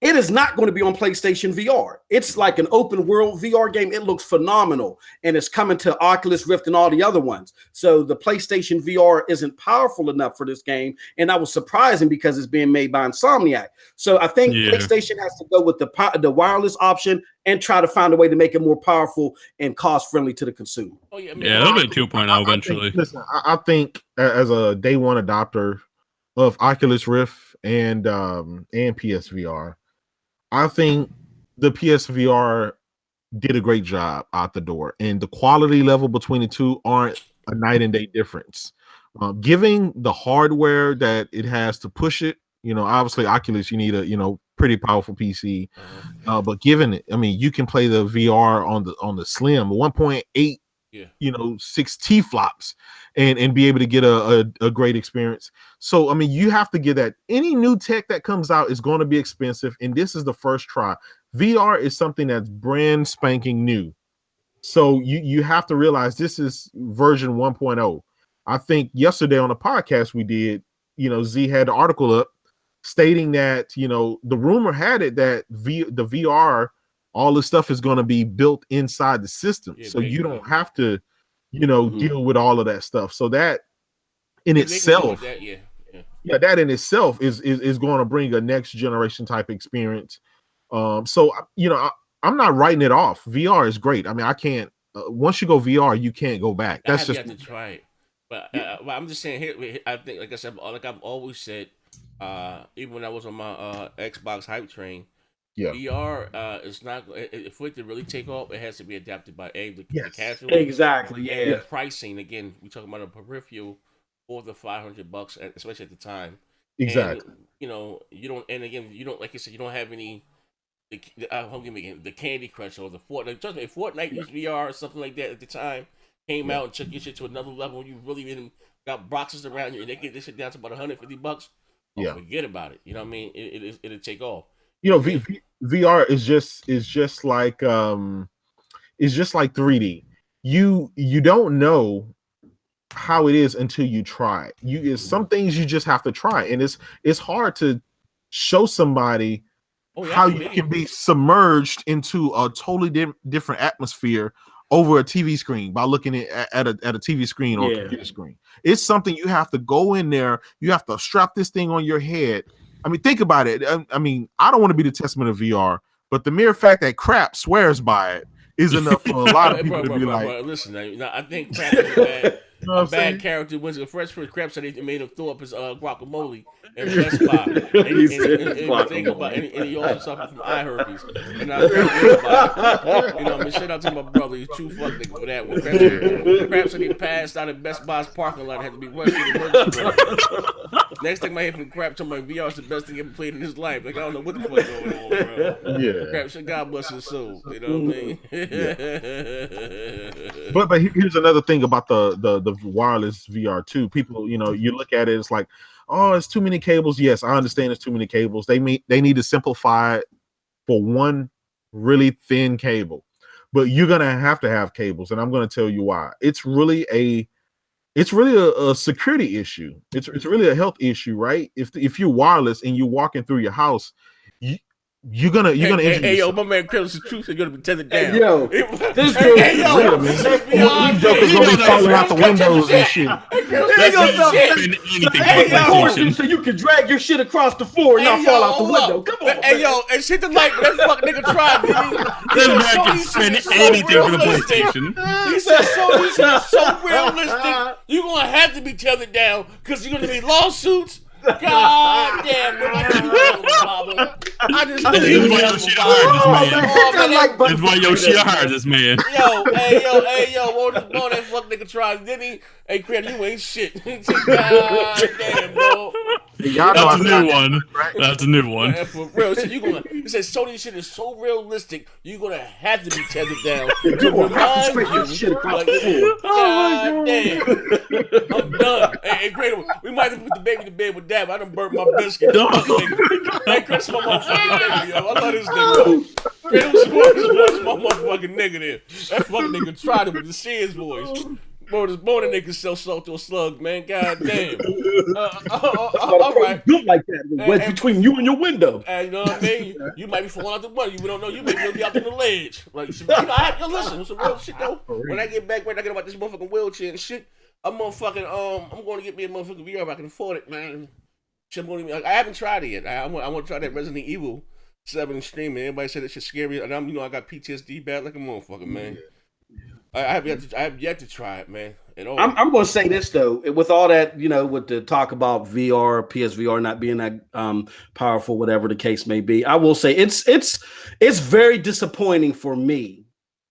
It is not going to be on PlayStation VR. It's like an open world VR game. It looks phenomenal, and it's coming to Oculus Rift and all the other ones. So the PlayStation VR isn't powerful enough for this game, and that was surprising because it's being made by Insomniac. So I think PlayStation has to go with the wireless option and try to find a way to make it more powerful and cost friendly to the consumer. Oh yeah, it'll be 2.0 eventually. I think as a day one adopter of Oculus Rift and PSVR, I think the PSVR did a great job out the door, and the quality level between the two aren't a night and day difference. Giving the hardware that it has to push it, obviously Oculus, you need a pretty powerful PC, but given it, I mean, you can play the VR on the Slim 1.8, 6 T flops, and be able to get a great experience. So I mean, you have to get that. Any new tech that comes out is going to be expensive, and this is the first try. VR is something that's brand spanking new, so you have to realize this is version 1.0. I think yesterday on the podcast we did, Z had the article up stating that the rumor had it that the VR, all this stuff is going to be built inside the system, so you don't have to deal with all of that stuff. So that in itself, that in itself is going to bring a next generation type experience. So I'm not writing it off. VR is great. I mean, I can't. Once you go VR, you can't go back. That's just to try it. But I'm just saying here. I think, like I said, like I've always said, even when I was on my Xbox hype train. Yeah. VR is not, for it to really take off, it has to be adapted by the casual. Exactly. Yeah. The pricing, again, we're talking about a peripheral for the $500, especially at the time. Exactly. And, you don't, and again, you don't, like I said, you don't have any, the Candy Crush or the Fortnite. Trust me, Fortnite used VR or something like that at the time, came out and took your shit to another level. You really even got boxes around you, and they get this shit down to about $150. Forget about it. You know what I mean? It'll take off. VR is just like 3D. You don't know how it is until you try it. Some things you just have to try, and it's hard to show somebody how you can be submerged into a totally different atmosphere over a TV screen by looking at a TV screen or a computer screen. It's something you have to go in there. You have to strap this thing on your head. I mean, think about it. I mean, I don't want to be the testament of VR, but the mere fact that Crap swears by it is enough for a lot of people to be bro, like, listen, I think Crap is bad. you know what I'm A saying? bad character was the first Crap said they made him throw up his guacamole and Best Buy. He said And he also suffered from eye herpes. And I felt about it. You know, I mean, shout out to my brother. He's true fuck nigga for that one. Crap said he passed out in Best Buy's parking lot and had to be rushed to the emergency room. Next thing I hear from Crap talking about VR is the best thing he ever played in his life. Like, I don't know what the fuck going on, bro. Yeah. Crap said, God bless his soul. You know what I mean? But here's another thing about the wireless VR too. People, you know, you look at it, it's like, oh, it's too many cables. Yes, I understand it's too many cables. They need to simplify it for one really thin cable. But you're gonna have to have cables, and I'm gonna tell you why. It's really a security issue. It's really a health issue, right? If you're wireless and you're walking through your house, you're gonna injure hey, yo, yourself. my man Chris, the truth is gonna be tethered down. Hey, yo, this dude hey, yo, real, man. These jokers gonna be falling out the windows and shit. So you can drag your shit across the floor and not fall out the window. Come on, hey, yo, and shit the light, but that fuck nigga tried, This man can spend anything for the PlayStation. He said, so realistic, you're gonna have to be tethered down because you're gonna need lawsuits. God damn, bro. I just This is why Yoshi hired this man. This is why Yoshi hired this man. Hey, yo, what that fuck nigga tried, didn't he? Hey, Credit, you ain't shit. God damn, bro. That's a new one. That's a new one. For real, so it says Sony shit is so realistic, you're gonna have to be tethered down to remind you. Like, God damn, I'm done. Hey, Great, we might have put the baby to bed with that, but I done burnt my biscuit. Hey, Chris, my motherfucking nigga, yo. I love this nigga. Great, was my motherfucking nigga there. That fucking nigga tried it with the Sears voice. Bro, this morning nigga sell salt to a slug, man. God damn. All right. Built like that, wedge between you and your window. You know what I mean? You might be falling out the window. You don't know. You may be out on the ledge. Like, you know, listen, some real shit though. When I get back, when I get about this motherfucking wheelchair and shit, I'm going to get me a motherfucking VR if I can afford it, man. Shit, I haven't tried it yet. I want to try that Resident Evil 7 streaming. Everybody said that shit's scary, and I got PTSD bad like a motherfucker, man. I have yet to try it, man. At all. I'm going to say this though, with all that, you know, with the talk about VR, PSVR not being that powerful, whatever the case may be, I will say it's very disappointing for me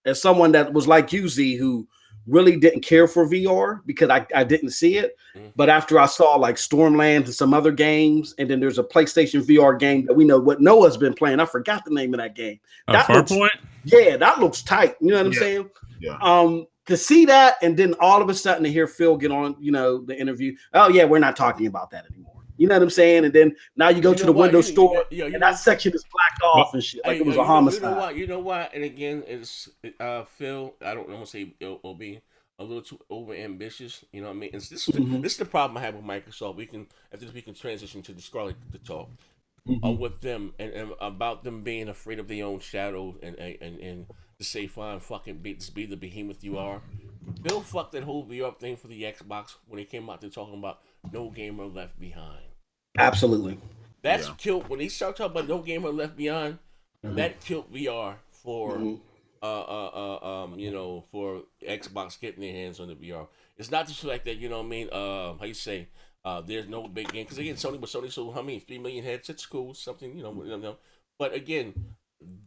as someone that was like you, Z, who really didn't care for VR because I didn't see it. Mm-hmm. But after I saw like Stormlands and some other games, and then there's a PlayStation VR game that we know what Noah's been playing. I forgot the name of that game. That Farpoint? Yeah, that looks tight. You know what I'm saying? Yeah. To see that, and then all of a sudden to hear Phil get on, you know, the interview. Oh yeah, we're not talking about that anymore. You know what I'm saying? And then now you go to the window store, and that section is blacked off and shit, like it was a homicide. You know what? And again, it's Phil. I don't want to say it'll be a little too over ambitious. You know what I mean? And this is the problem I have with Microsoft. We can transition to the Scarlett to talk with them and about them being afraid of their own shadow and to say fine, fucking be the behemoth you are. Bill fucked that whole VR thing for the Xbox when they came out there talking about no gamer left behind. Absolutely. That's killed when they start talking about no gamer left behind. That killed VR for you know, for Xbox getting their hands on the VR. It's not just like that, you know what I mean? How you say? There's no big game because again, Sony sold how many 3 million headsets, cool, something, you know. But again,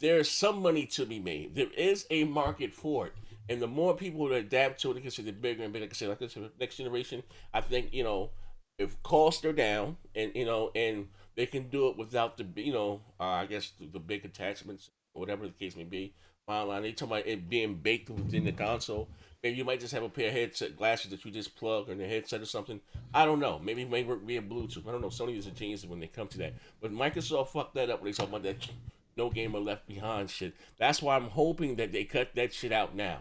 there's some money to be made. There is a market for it, and the more people that adapt to it, because they're bigger and bigger. Like I said, like this next generation, I think, you know, if costs are down and you know, and they can do it without the, you know, I guess the big attachments, or whatever the case may be. Bottom line, they talk about it being baked within the console. Maybe you might just have a pair of headset glasses that you just plug in the headset or something. I don't know. Maybe it may work via Bluetooth. I don't know. Sony is a genius when they come to that. But Microsoft fucked that up when they talk about that no gamer left behind shit. That's why I'm hoping that they cut that shit out now.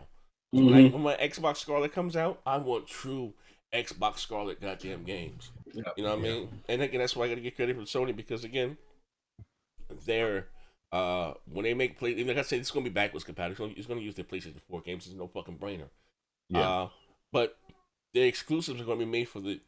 When my Xbox Scarlett comes out, I want true Xbox Scarlett goddamn games. Yep. You know what I mean? And again, that's why I got to get credit for Sony because again, they're when they make play, like I said, it's going to be backwards compatible. It's going to use their PlayStation 4 games. It's no fucking brainer. Yeah. But the exclusives are going to be made for the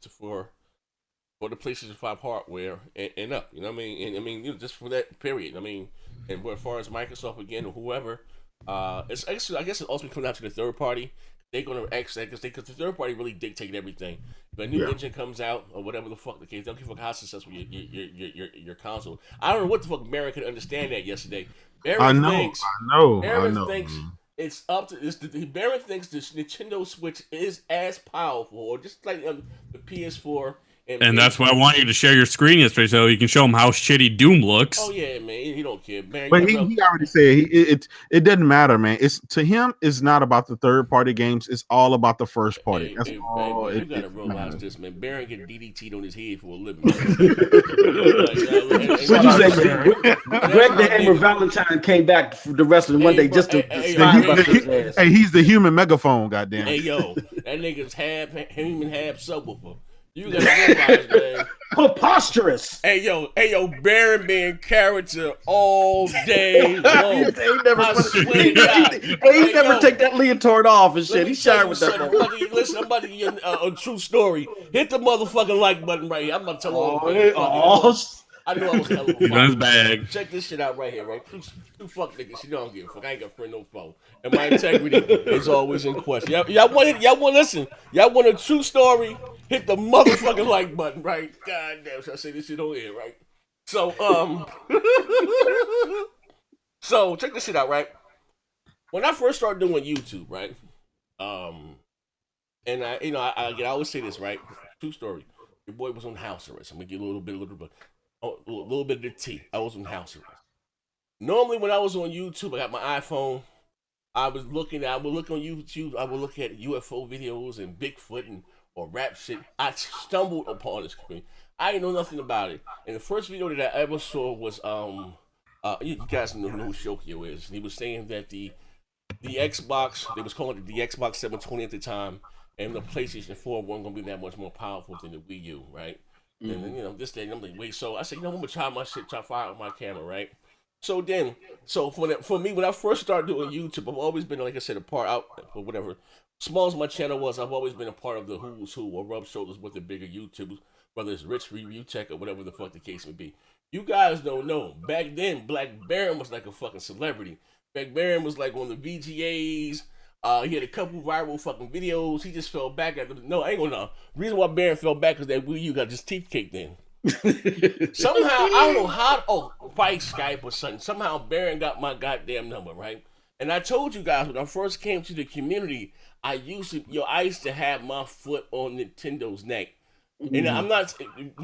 PlayStation 5 hardware and up. You know what I mean? And I mean, you know, just for that period. I mean, and as far as Microsoft again or whoever, It's actually, I guess it also comes down to the third party. They're gonna actually because the third party really dictated everything. If a new engine comes out or whatever the fuck the case, don't give a fuck how successful your console. I don't know what the fuck Barron could understand that yesterday. Barron I know. thinks it's up to Barron thinks the Nintendo Switch is as powerful, or just like the PS4. And that's why I want you to share your screen yesterday so you can show him how shitty Doom looks. Oh yeah, man, he don't care, man. But he already said it doesn't matter, man. It's to him, it's not about the third party games. It's all about the first party. That's all. Man, you gotta realize this, man. Barron get DDT'd on his head for a living. What you say, Greg the Hammer Valentine came back for the wrestling one day just to hey, he's the human megaphone, goddamn. Hey yo, that nigga's half human, half subwoofer. You gotta realize, man. Preposterous. Hey yo, Barron being character all day long. He never take that leotard off and shit. He shy with that. Listen, I'm about to give you a true story. Hit the motherfucking like button right here. I'm about to tell you. I knew I was hella He's bag. Check this shit out right here, right? Two fuck niggas. You don't give a fuck. I ain't got friend no foe. And my integrity is always in question. Y'all want listen. Y'all want a true story? Hit the motherfucking like button, right? God damn, should I say this shit on here, right? So, so check this shit out, right? When I first started doing YouTube, right? And I always say this, right? True story. Your boy was on house arrest. I'm gonna give a little bit of the tea. I was on house arrest. Normally, when I was on YouTube, I got my iPhone. I would look on YouTube. I would look at UFO videos and Bigfoot or rap shit. I stumbled upon the screen. I didn't know nothing about it. And the first video that I ever saw was you guys know who Shokyo is. He was saying that the Xbox, they was calling it the Xbox 720 at the time, and the PlayStation 4 wasn't gonna be that much more powerful than the Wii U, right? Mm-hmm. And then this day, I'm like, wait. So I said, I'm gonna try my shit, try fire out my camera, right? So for me, when I first started doing YouTube, I've always been, like I said, a part out or whatever. Small as my channel was, I've always been a part of the who's who or rub shoulders with the bigger YouTubers, whether it's Rich Review Tech or whatever the fuck the case may be. You guys don't know. Back then, Black Baron was like a fucking celebrity. Black Baron was like on the VGAs. He had a couple viral fucking videos. He just fell back at them. No, I ain't gonna know. The reason why Baron fell back is that Wii U got his teeth caked in. Somehow, I don't know how, by Skype or something. Somehow Baron got my goddamn number, right? And I told you guys when I first came to the community, I used to have my foot on Nintendo's neck. And I'm not,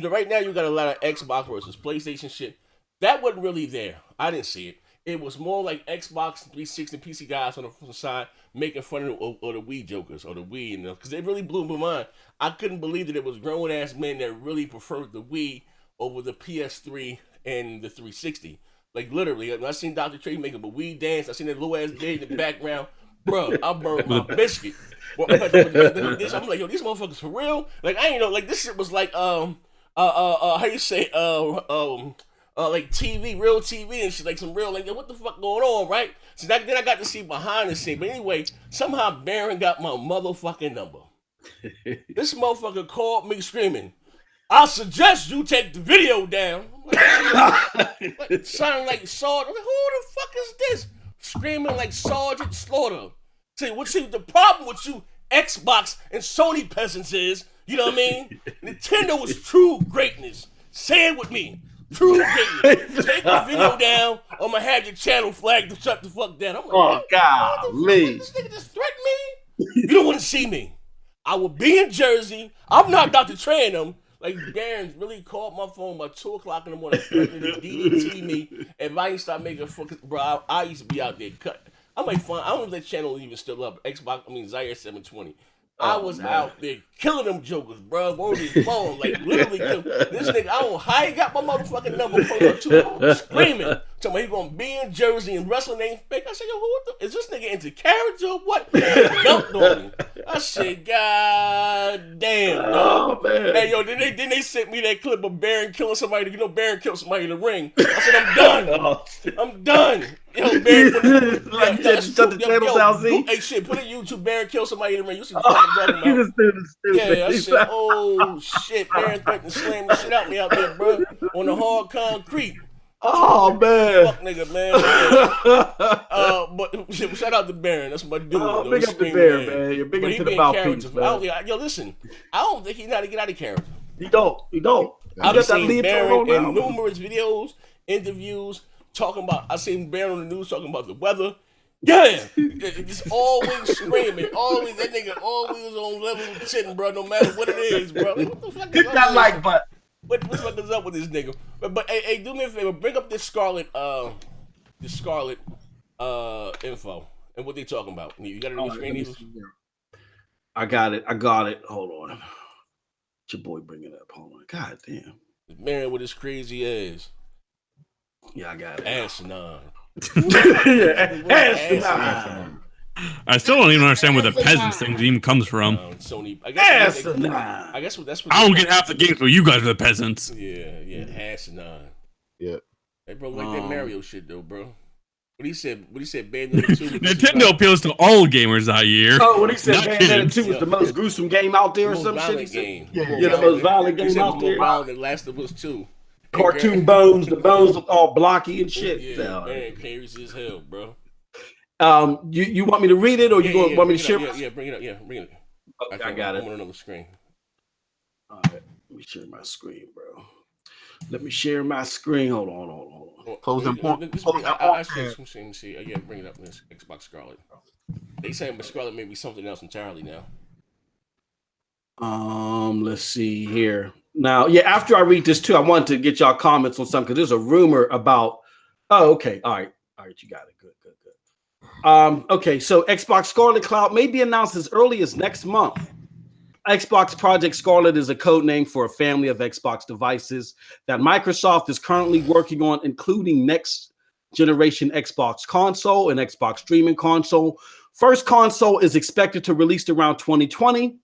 right now you got a lot of Xbox versus PlayStation shit. That wasn't really there. I didn't see it. It was more like Xbox 360 PC guys on the side making fun of the Wii jokers or the Wii, because they really blew my mind. I couldn't believe that it was grown ass men that really preferred the Wii over the PS3 and the 360. Like literally, I seen Dr. Trey making a Wii dance. I seen that little ass dude in the background. Bro, I burned my biscuit. I'm like, yo, these motherfuckers for real? Like I ain't know. Like this shit was like how you say like TV, real TV and shit, like some real, like, what the fuck going on, right? So then I got to see behind the scene. But anyway, somehow Baron got my motherfucking number. This motherfucker called me screaming, I suggest you take the video down. Like, sounding like Sergeant. Like, who the fuck is this? Screaming like Sergeant Slaughter. See, the problem with you Xbox and Sony peasants is, you know what I mean? Nintendo is true greatness. Say it with me. True greatness. Take the video down, or I'm gonna have your channel flagged to shut the fuck down. I'm like, oh, golly. This nigga just threatened me? You don't want to see me. I will be in Jersey. I'm not Dr. Trey and them. Like, Baron really called my phone by 2 o'clock in the morning, threatening to DDT me. If I didn't start making fucking, bro, I used to be out there cut. I'm like, fine. I don't know if that channel even still up. Zaire 720. I was out there killing them jokers, bro. On his phone, like literally. This nigga, I don't know how he got my motherfucking number from screaming. Talking about he gonna be in Jersey and wrestling ain't fake. I said, yo, is this nigga into character or what? He dumped on me. I said, God damn, dog. Oh, man. Hey, yo, then they sent me that clip of Baron killing somebody. You know, Baron killed somebody in the ring. I said, I'm done. I'm done. Yo, Baron, shut the channel down, Z. Hey, shit, put it YouTube. Baron killed somebody in the ring. You see what I'm talking about? Yeah, I said, oh shit, Baron threatened to slam the shit out me out there, bro, on the hard concrete. Oh man. Fuck nigga, man. But shout out to Baron. That's my dude. Big up the Baron, man. You're big into the mouthpiece, man. Yo, listen. I don't think he know how to get out of character. He don't. I've seen Baron in numerous videos, interviews, talking about. I seen Baron on the news talking about the weather. Yeah, just always screaming. Always that nigga always on level 10, bro. No matter what it is, bro. What the fuck Hit that like button. What the fuck is up with this nigga? But hey, do me a favor. Bring up this Scartlett info and what they talking about. You got it on the screen, Eagles? I got it. Hold on. Your boy bring it up. Hold on. God damn. Man with his crazy ass. Yeah, I got it. Asinine. Asinine. I still don't even understand where the peasants thing even comes from. Sony. I guess that's what. I don't get half the games, but you guys are the peasants. Yeah. Asinine. Yeah. Hey, bro, like that Mario shit though, bro. What he said? Bayonetta 2. Nintendo appeals to all gamers that year. Oh, what he said? Bayonetta 2 was the most gruesome game out there, or some shit. Game. Yeah, the most violent game out there. More violent than Last of Us 2. Cartoon bones, the bones look all blocky and shit. Yeah, man, crazy as hell, bro. You want me to read it, or you want me to share? Yeah, bring it up. Yeah, bring it up. Okay, I got it. I'm on another screen. All right, let me share my screen, bro. Let me share my screen. Hold on. Closing point. I see. Yeah, bring it up. This Xbox Scarlett. They saying, but Scarlett may be something else entirely now. Let's see here. Now, yeah, after I read this too, I wanted to get y'all comments on something because there's a rumor about. Oh, okay. All right, you got it. Good. Okay, so Xbox Scarlett Cloud may be announced as early as next month. Xbox Project Scarlett is a code name for a family of Xbox devices that Microsoft is currently working on, including next generation Xbox console and Xbox streaming console. First console is expected to release around 2020.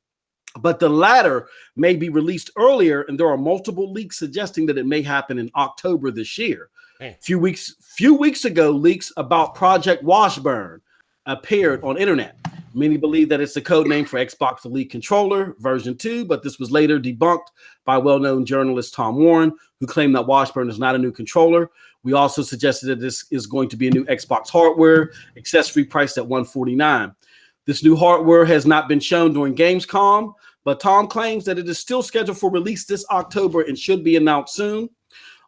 But the latter may be released earlier, and there are multiple leaks suggesting that it may happen in October this year. Few weeks ago, leaks about Project Washburn appeared on internet. Many believe that it's the code name for Xbox Elite Controller version 2, but this was later debunked by well-known journalist Tom Warren, who claimed that Washburn is not a new controller. We also suggested that this is going to be a new Xbox hardware accessory priced at $149. This new hardware has not been shown during Gamescom, but Tom claims that it is still scheduled for release this October and should be announced soon.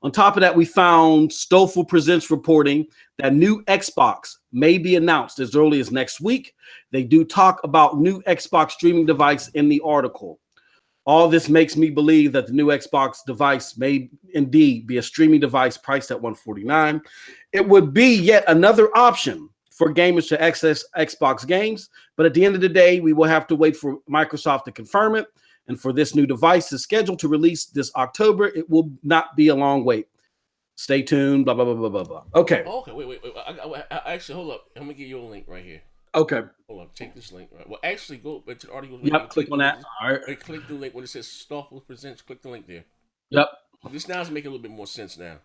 On top of that, we found Stoffel Presents reporting that new Xbox may be announced as early as next week. They do talk about new Xbox streaming device in the article. All this makes me believe that the new Xbox device may indeed be a streaming device priced at $149. It would be yet another option for gamers to access Xbox games. But at the end of the day, we will have to wait for Microsoft to confirm it. And for this new device is scheduled to release this October, it will not be a long wait. Stay tuned, blah, blah, blah, blah, blah, blah. Okay. Okay, wait. I actually, hold up. I'm going to give you a link right here. Okay. Hold on, take this link. Right. Well, actually, go to the article. Yep, click on that. All right. Click the link when it says Stoffel Presents. Click the link there. Yep. This now is making a little bit more sense now.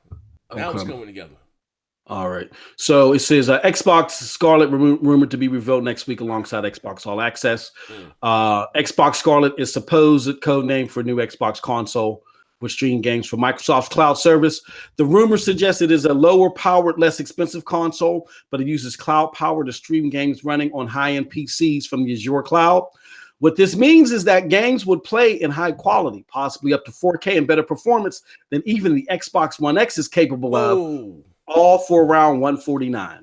Now it's coming together. All right. So it says Xbox Scarlett rumored to be revealed next week alongside Xbox All Access. Xbox Scarlett is supposed code name for new Xbox console with streaming games for Microsoft's cloud service. The rumor suggests it is a lower powered, less expensive console, but it uses cloud power to stream games running on high-end PCs from the Azure cloud. What this means is that games would play in high quality, possibly up to 4K and better performance than even the Xbox One X is capable of. All for around $149.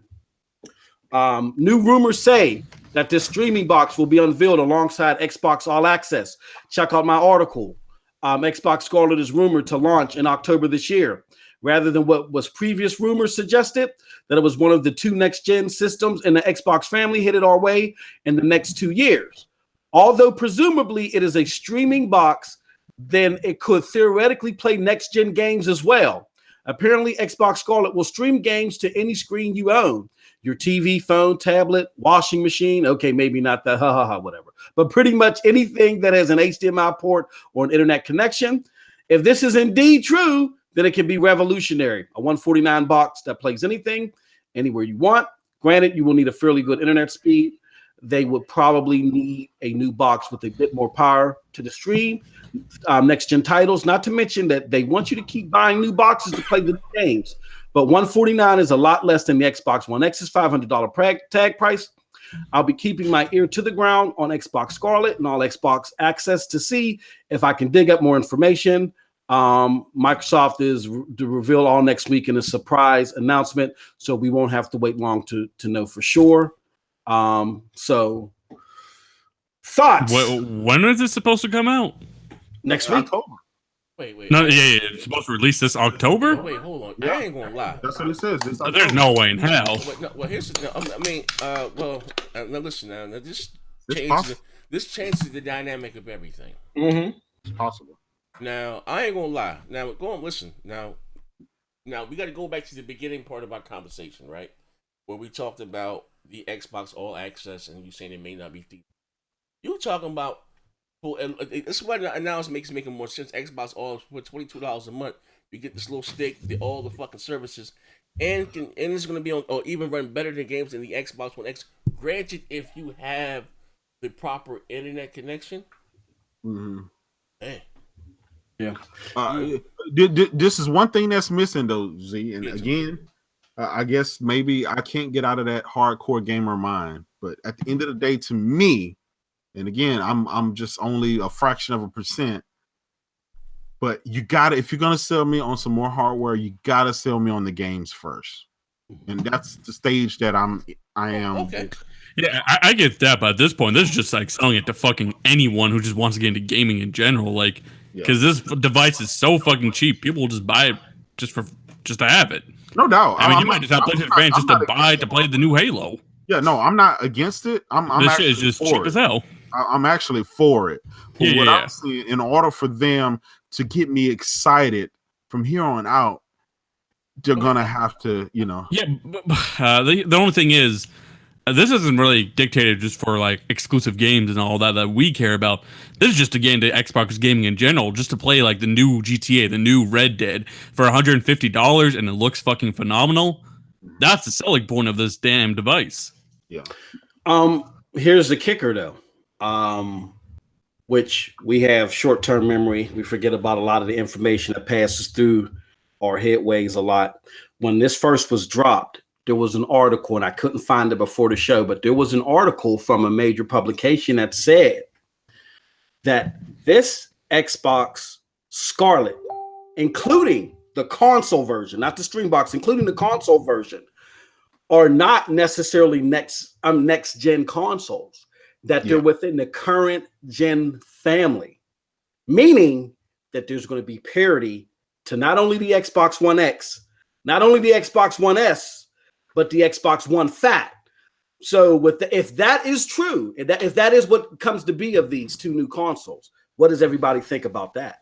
New rumors say that this streaming box will be unveiled alongside Xbox All Access. Check out my article. Xbox Scarlett is rumored to launch in October this year, rather than what was previous rumors suggested, that it was one of the two next-gen systems in the Xbox family headed our way in the next 2 years. Although presumably it is a streaming box, then it could theoretically play next-gen games as well. Apparently, Xbox Scarlett will stream games to any screen you own. Your TV, phone, tablet, washing machine. Okay, maybe not that, whatever. But pretty much anything that has an HDMI port or an internet connection. If this is indeed true, then it can be revolutionary. A $149 box that plays anything, anywhere you want. Granted, you will need a fairly good internet speed. They would probably need a new box with a bit more power to the stream. Next-gen titles, not to mention that they want you to keep buying new boxes to play the games. but $149 is a lot less than the Xbox One X's $500 tag price. I'll be keeping my ear to the ground on Xbox Scarlett and all Xbox Access to see if I can dig up more information. Microsoft is to reveal all next week in a surprise announcement, so we won't have to wait long to know for sure. So thoughts? When is this supposed to come out? Next week. October. Wait. No, yeah, it's supposed to release this October. Oh, wait, hold on. I ain't gonna lie. That's what it says. There's no way in hell. Well, here's the. Now listen. Now this changes the dynamic of everything. Mm-hmm. It's possible. Now I ain't gonna lie. Now go on. Listen. Now we got to go back to the beginning part of our conversation, right? Where we talked about the Xbox All Access, and you saying it may not be. You talking about. This is what now it makes making more sense. Xbox All for $22 a month. You get this little stick, all the fucking services, and it's going to be on, or even run better than games than the Xbox One X. Granted, if you have the proper internet connection. Mm-hmm. Man. Yeah. This is one thing that's missing though, Z. And again, I guess maybe I can't get out of that hardcore gamer mind. But at the end of the day, to me. And again, I'm just only a fraction of a %. But you gotta, if you're gonna sell me on some more hardware, you gotta sell me on the games first. And that's the stage that I am. Okay. Yeah, I get that, but at this point, this is just like selling it to fucking anyone who just wants to get into gaming in general. Like, because this device is so fucking cheap, people will just buy it just to have it. No doubt. I mean, you might just have PlayStation fans just to buy to play the new Halo. Yeah, no, I'm not against it. This shit is just cheap as hell. I'm actually for it. But what I'm saying, in order for them to get me excited from here on out, they're gonna have to, Yeah, but the only thing is, this isn't really dictated just for like exclusive games and all that we care about. This is just to get into Xbox gaming in general, just to play like the new GTA, the new Red Dead for $150, and it looks fucking phenomenal. That's the selling point of this damn device. Yeah. Here's the kicker though. Which we have short-term memory. We forget about a lot of the information that passes through our headways a lot. When this first was dropped, there was an article, and I couldn't find it before the show, but there was an article from a major publication that said that this Xbox Scarlett, including the console version, not the stream box, including the console version, are not necessarily next gen consoles, that they're within the current gen family, meaning that there's going to be parity to not only the Xbox One X, not only the Xbox One S, but the Xbox One Fat. So if that is true, if that is what comes to be of these two new consoles, what does everybody think about that?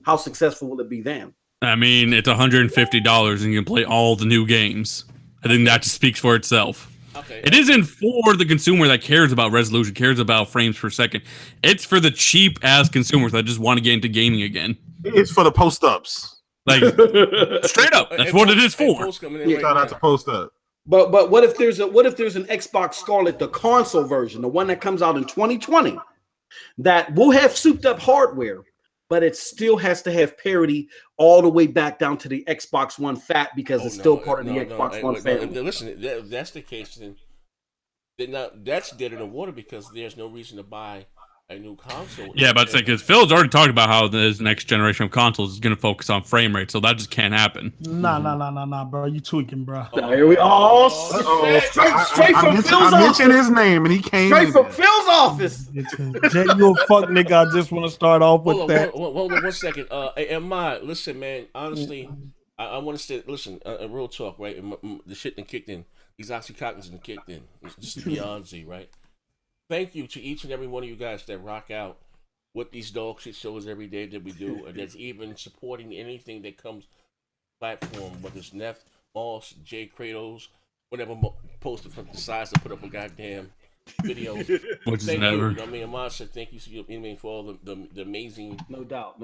How successful will it be then? I mean, it's $150 and you can play all the new games. I think that just speaks for itself. Okay. It isn't for the consumer that cares about resolution, cares about frames per second. It's for the cheap ass consumers that just want to get into gaming again. It's for the post ups. Like straight up, that's what it is for. Shout out to post up. But what if there's an Xbox Scarlett, the console version, the one that comes out in 2020, that will have souped up hardware, but it still has to have parity all the way back down to the Xbox One Fat because it's still part of the Xbox One family. Listen, if that's the case, then that's dead in the water because there's no reason to buy a new console. Yeah, but because Phil's already talked about how this next generation of consoles is going to focus on frame rate, so that just can't happen. Nah, bro. You tweaking, bro. Here we straight from Phil's office. I mentioned his name and he came straight from Phil's office. Jay, you a fuck nigga. I just want to start off with that. Hold on 1 second. Listen, man. Honestly, I want to say, listen, real talk, right? The shit that kicked in. These oxycontins that kicked in. It's just beyond Z, right? Thank you to each and every one of you guys that rock out with these dog shit shows every day that we do, and that's even supporting anything that comes platform, whether it's Neff, Moss, Jay Kratos, whatever posted from the sides to put up a goddamn video. Which is thank never. you. I mean, Ahmad said thank you for all the amazing. No doubt.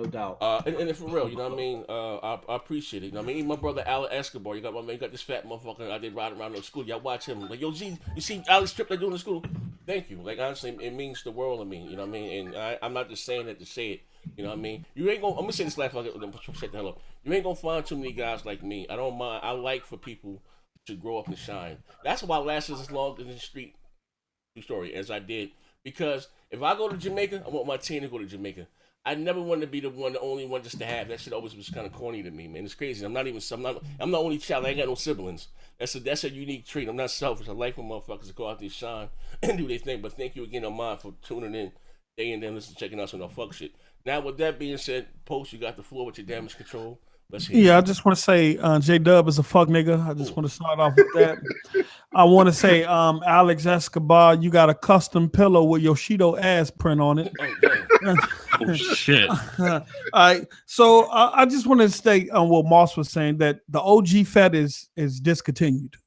And for real, you know what I mean. I appreciate it. You know what I mean, my brother Alex Escobar, you got this fat motherfucker I did riding around in school. Y'all watch him. Like, yo, G, you see Alex Tripp that doing in school? Thank you. Like, honestly, it means the world to me. You know what I mean. And I'm not just saying that to say it. You know what I mean? You ain't gonna. I'm gonna say this last. Shut the hell up. You ain't gonna find too many guys like me. I don't mind. I like for people to grow up and shine. That's why I lasted as long in the street story as I did. Because if I go to Jamaica, I want my team to go to Jamaica. I never wanted to be the only one just to have. That shit always was kind of corny to me, man. It's crazy. I'm the only child. I ain't got no siblings. That's a unique trait. I'm not selfish. I like when motherfuckers to go out there, shine, and do their thing. But thank you again, Ahmad, for tuning in day and day, listen, checking out some no fuck shit. Now, with that being said, Post, you got the floor with your damage control. Let's hear Yeah, it. I just want to say J Dub is a fuck nigga. I just want to start off with that. I want to say Alex Escobar, you got a custom pillow with Yoshido ass print on it. Oh, damn. Oh shit! All right, so I just want to state on what Moss was saying that the OG Fed is discontinued.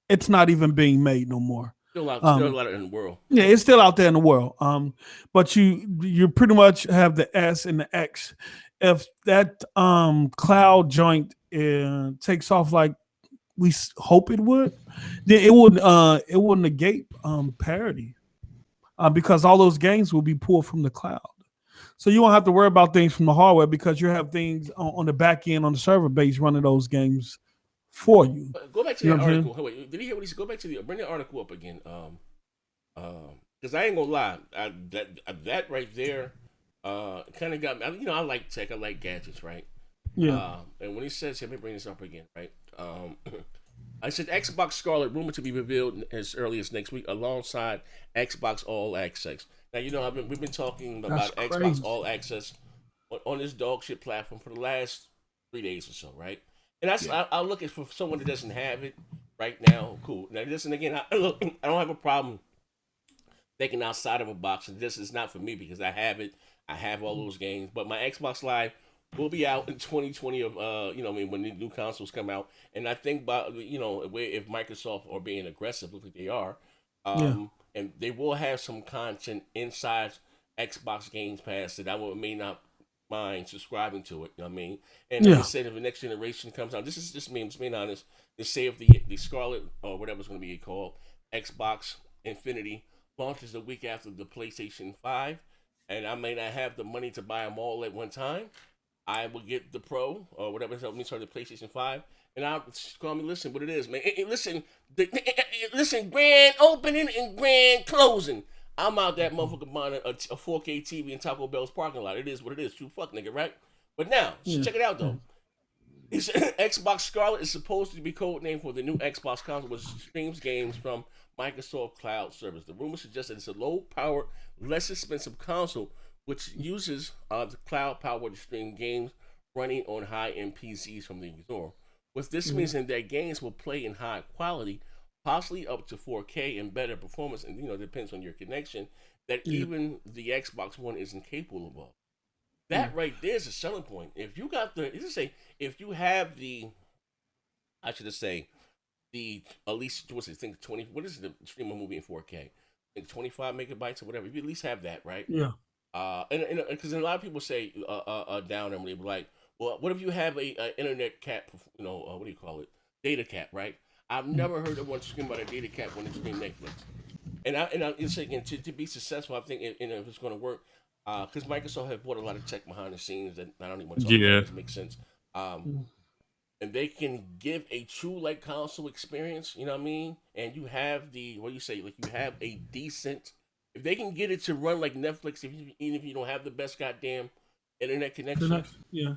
It's not even being made no more. Still a lot in the world. Yeah, it's still out there in the world. But you pretty much have the S and the X. If that cloud joint takes off like we hope it would, then it will negate parity because all those games will be pulled from the cloud. So you won't have to worry about things from the hardware because you have things on the back end on the server base running those games for you. Go back to the article. Oh, wait, did he hear what he said? Go back to bring the article up again. Because I ain't gonna lie, that right there, kind of got me. I like tech, I like gadgets, right? Yeah. And when he says, let me bring this up again, right? I said Xbox Scarlett rumored to be revealed as early as next week, alongside Xbox All Access. Now we've been talking about Xbox All Access on this dog shit platform for the last 3 days or so, right? And I'll look at for someone that doesn't have it right now. Cool. Now listen again. I don't have a problem thinking outside of a box, and this is not for me because I have it. I have all those games, but my Xbox Live will be out in 2020 of when the new consoles come out. And I think about if Microsoft are being aggressive, look like they are, and they will have some content inside Xbox Games Pass that I may not mind subscribing to it. You know what I mean? And like I said, if the next generation comes out, this is just me, I'm just being honest. They say if the Scarlet or whatever it's going to be called, Xbox Infinity launches a week after the PlayStation 5, and I may not have the money to buy them all at one time, I will get the Pro or whatever it's me start the PlayStation 5, and I'll call me. Listen, what it is, man. Listen, grand opening and grand closing. I'm out that motherfucker buying a 4K TV in Taco Bell's parking lot. It is what it is. True fuck, nigga, right? But now, check it out though. Xbox Scarlett is supposed to be codenamed for the new Xbox console, which streams games from Microsoft Cloud Service. The rumor suggests that it's a low-powered, less expensive console which uses the cloud power to stream games running on high-end PCs from the store. What this means is that games will play in high quality, possibly up to 4K and better performance, and it depends on your connection, that even the Xbox One isn't capable of. That right there is a selling point. If you got if you have the at least what's it? Think 20. What is the stream a movie in 4K? I think 25 megabytes or whatever. If you at least have that, right? Yeah. And because a lot of people say down and they be like, well, what if you have a internet cap? What do you call it? Data cap, right? I've never heard of one scream about a data cap when they stream Netflix. And it's saying to be successful, I think if it's going to work, because Microsoft have bought a lot of tech behind the scenes that I don't even want to talk about. It makes sense. And they can give a true console experience, you know what I mean? And you have you have a decent, if they can get it to run like Netflix, even if you don't have the best goddamn internet connection. Yeah.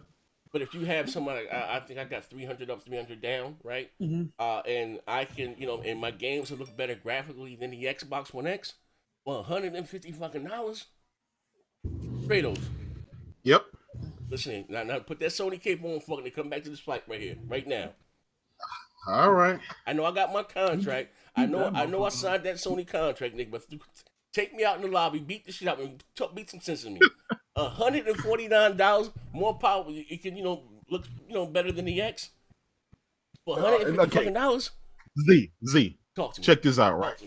But if you have somebody, I think I got 300 up, 300 down, right? And I can, and my games will look better graphically than the Xbox One X. $150 fucking dollars. Kratos. Yep. Listen, now put that Sony cape on, fucking, and come back to this fight right here, right now. All right. I know I got my contract. I know I signed that Sony contract, Nick. But take me out in the lobby, beat the shit out, and beat some sense in me. $149 more power. It can look better than the X for $150 Z. Talk to me. Check this out, right?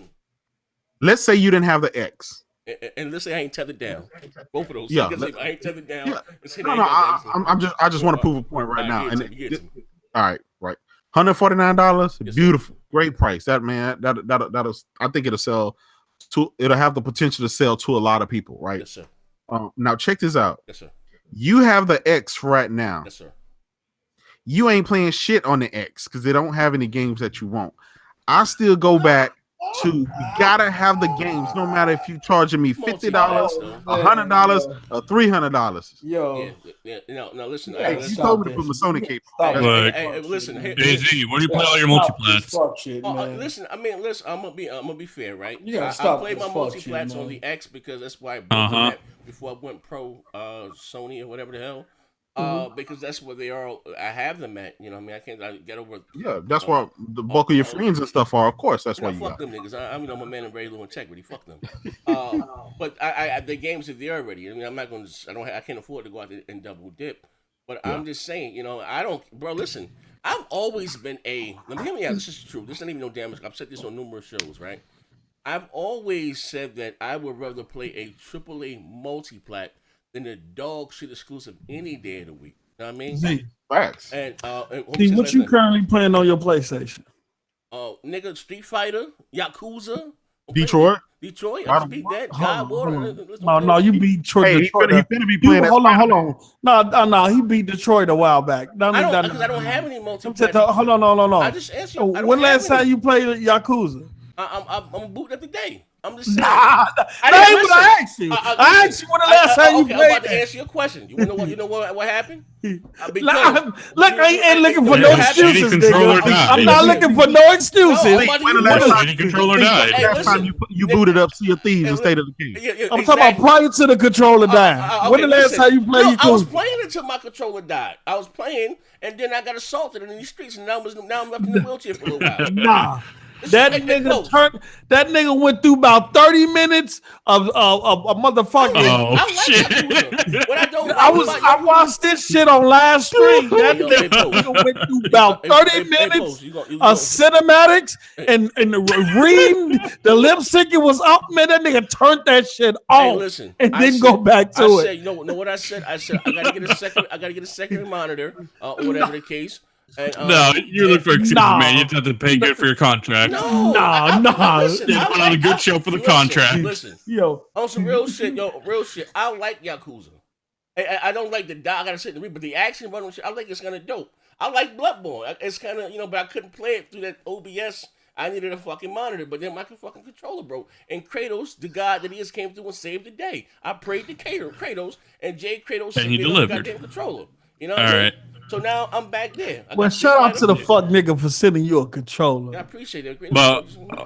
Let's say you didn't have the X. And let's say I ain't tethered down. Both of those. Yeah. I ain't tethered down. Yeah. I just want to prove a point right now. All right. $149. Beautiful. Sir. Great price. That'll I think it'll sell it'll have the potential to sell to a lot of people, right? Yes, sir. Now check this out. Yes, sir. You have the X right now. Yes, sir. You ain't playing shit on the X because they don't have any games that you want. I still go back to you gotta have the games, no matter if you charging me $50, $100, or $300. Yo, Yeah. No, listen. Yeah, You told me to put my Sony cable. Stop That's it. Hey, listen. AZ, where do you play all your multiplats? Fuck shit, man. Listen. I'm gonna be fair, right? You gotta I stop play my this fuck shit, multiplats man. on the X because that's why I built that before I went pro Sony or whatever the hell. Because that's where they are. I have them at. You know, what I mean, I get over. Yeah, that's why the bulk of your friends and stuff are. Of course, that's why you fuck got them niggas. I'm a man of very low integrity. Fuck them. But I the games are there already. I mean, I'm not going to. I can't afford to go out there and double dip. But I'm just saying, I don't, bro. Listen, I've always been let me hear me out. This is true. This ain't even no damage. I've said this on numerous shows, right? I've always said that I would rather play a AAA multiplat than the dog shit exclusive any day of the week. You know what I mean? Z, facts. And what you currently playing on your PlayStation? Nigga, Street Fighter, Yakuza, Detroit. I just beat that. God, water. No, you beat Detroit. Hey, he finna be playing. Hold on. No, he beat Detroit a while back. Because I don't have any multiplayer. Hold on, no. I just asked you. When last time you played Yakuza? I'm booting up today. I'm just saying. That ain't what I asked you. I asked you when the last time you played. I'm about to answer your question. You know what happened? Look, I ain't looking for no excuses, nigga. I'm not looking for no excuses. When the last time CD controller died? Last time you booted up Sea of Thieves and State of the King. I'm talking about prior to the controller dying. When the last time you played I was Yakuza? playing until my controller died. I was playing, and then I got assaulted in the streets, and now I'm left in the wheelchair for a little while. Nah. That nigga went through about 30 minutes of a motherfucking. Oh shit! What I don't like I watched this shit on live stream. That nigga went through about 30 minutes of cinematics and reading the lip syncing was up, man. That nigga turned that shit off and didn't go back to it. You know what I said? I said I gotta get a second monitor or whatever the case. And, no, you're looking for excuses, man. You have to pay good for your contract. No. Listen, you put on a good show for the contract. Listen, on some real shit, real shit. I like Yakuza. I don't like the I gotta sit and read, but the action button shit, I like it's kind of dope. I like Bloodborne. It's kind of but I couldn't play it through that OBS. I needed a fucking monitor, but then my fucking controller broke. And Kratos, the god that he is, came through and saved the day. I prayed to Kratos, and Kratos and he delivered. The goddamn controller. You know what I mean? So now I'm back there. Well, shout out to the fuck nigga for sending you a controller. Yeah, I appreciate it. But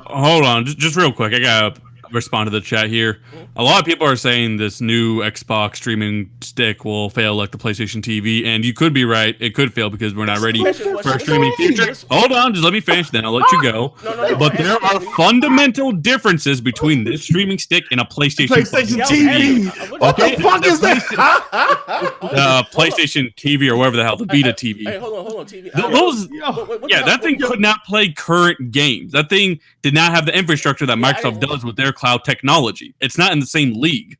hold on, just real quick. I gotta respond to the chat here. A lot of people are saying this new Xbox streaming stick will fail like the PlayStation TV, and you could be right. It could fail because we're not ready for a streaming future. Hold on, just let me finish, then I'll let you go. But there are fundamental differences between this streaming stick and a PlayStation TV. What the fuck is that? PlayStation TV or whatever the hell, the Vita TV. Hey, hold on, TV. That thing could not play current games. That thing did not have the infrastructure that Microsoft does with their cloud technology. It's not in the same league.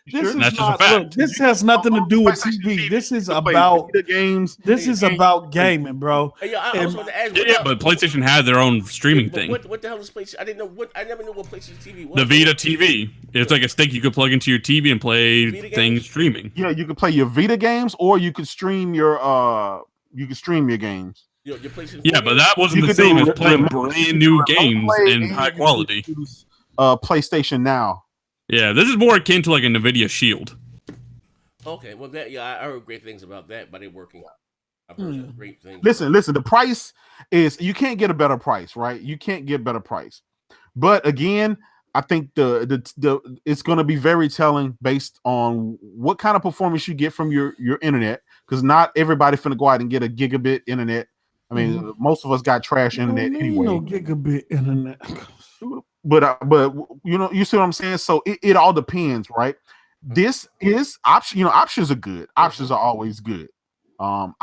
This has nothing to do with TV. This is about games. This is about gaming, bro. But PlayStation had their own streaming thing. What the hell is PlayStation? I never knew what PlayStation TV was. The Vita TV. It's like a stick you could plug into your TV and play things streaming. Yeah, you could play your Vita games, or you could stream your games. Yeah, but that wasn't the same as playing brand new games in high quality. PlayStation Now. Yeah, this is more akin to like a NVIDIA Shield. Okay, well I heard great things about that, but it working. I've heard great things. Listen. The price is you can't get a better price, right? You can't get a better price. But again, I think the it's going to be very telling based on what kind of performance you get from your internet, because not everybody finna go out and get a gigabit internet. I mean, most of us got trash internet anyway. No gigabit internet. But you see what I'm saying? So it all depends, right? This is option. Options are good. Options are always good. I'm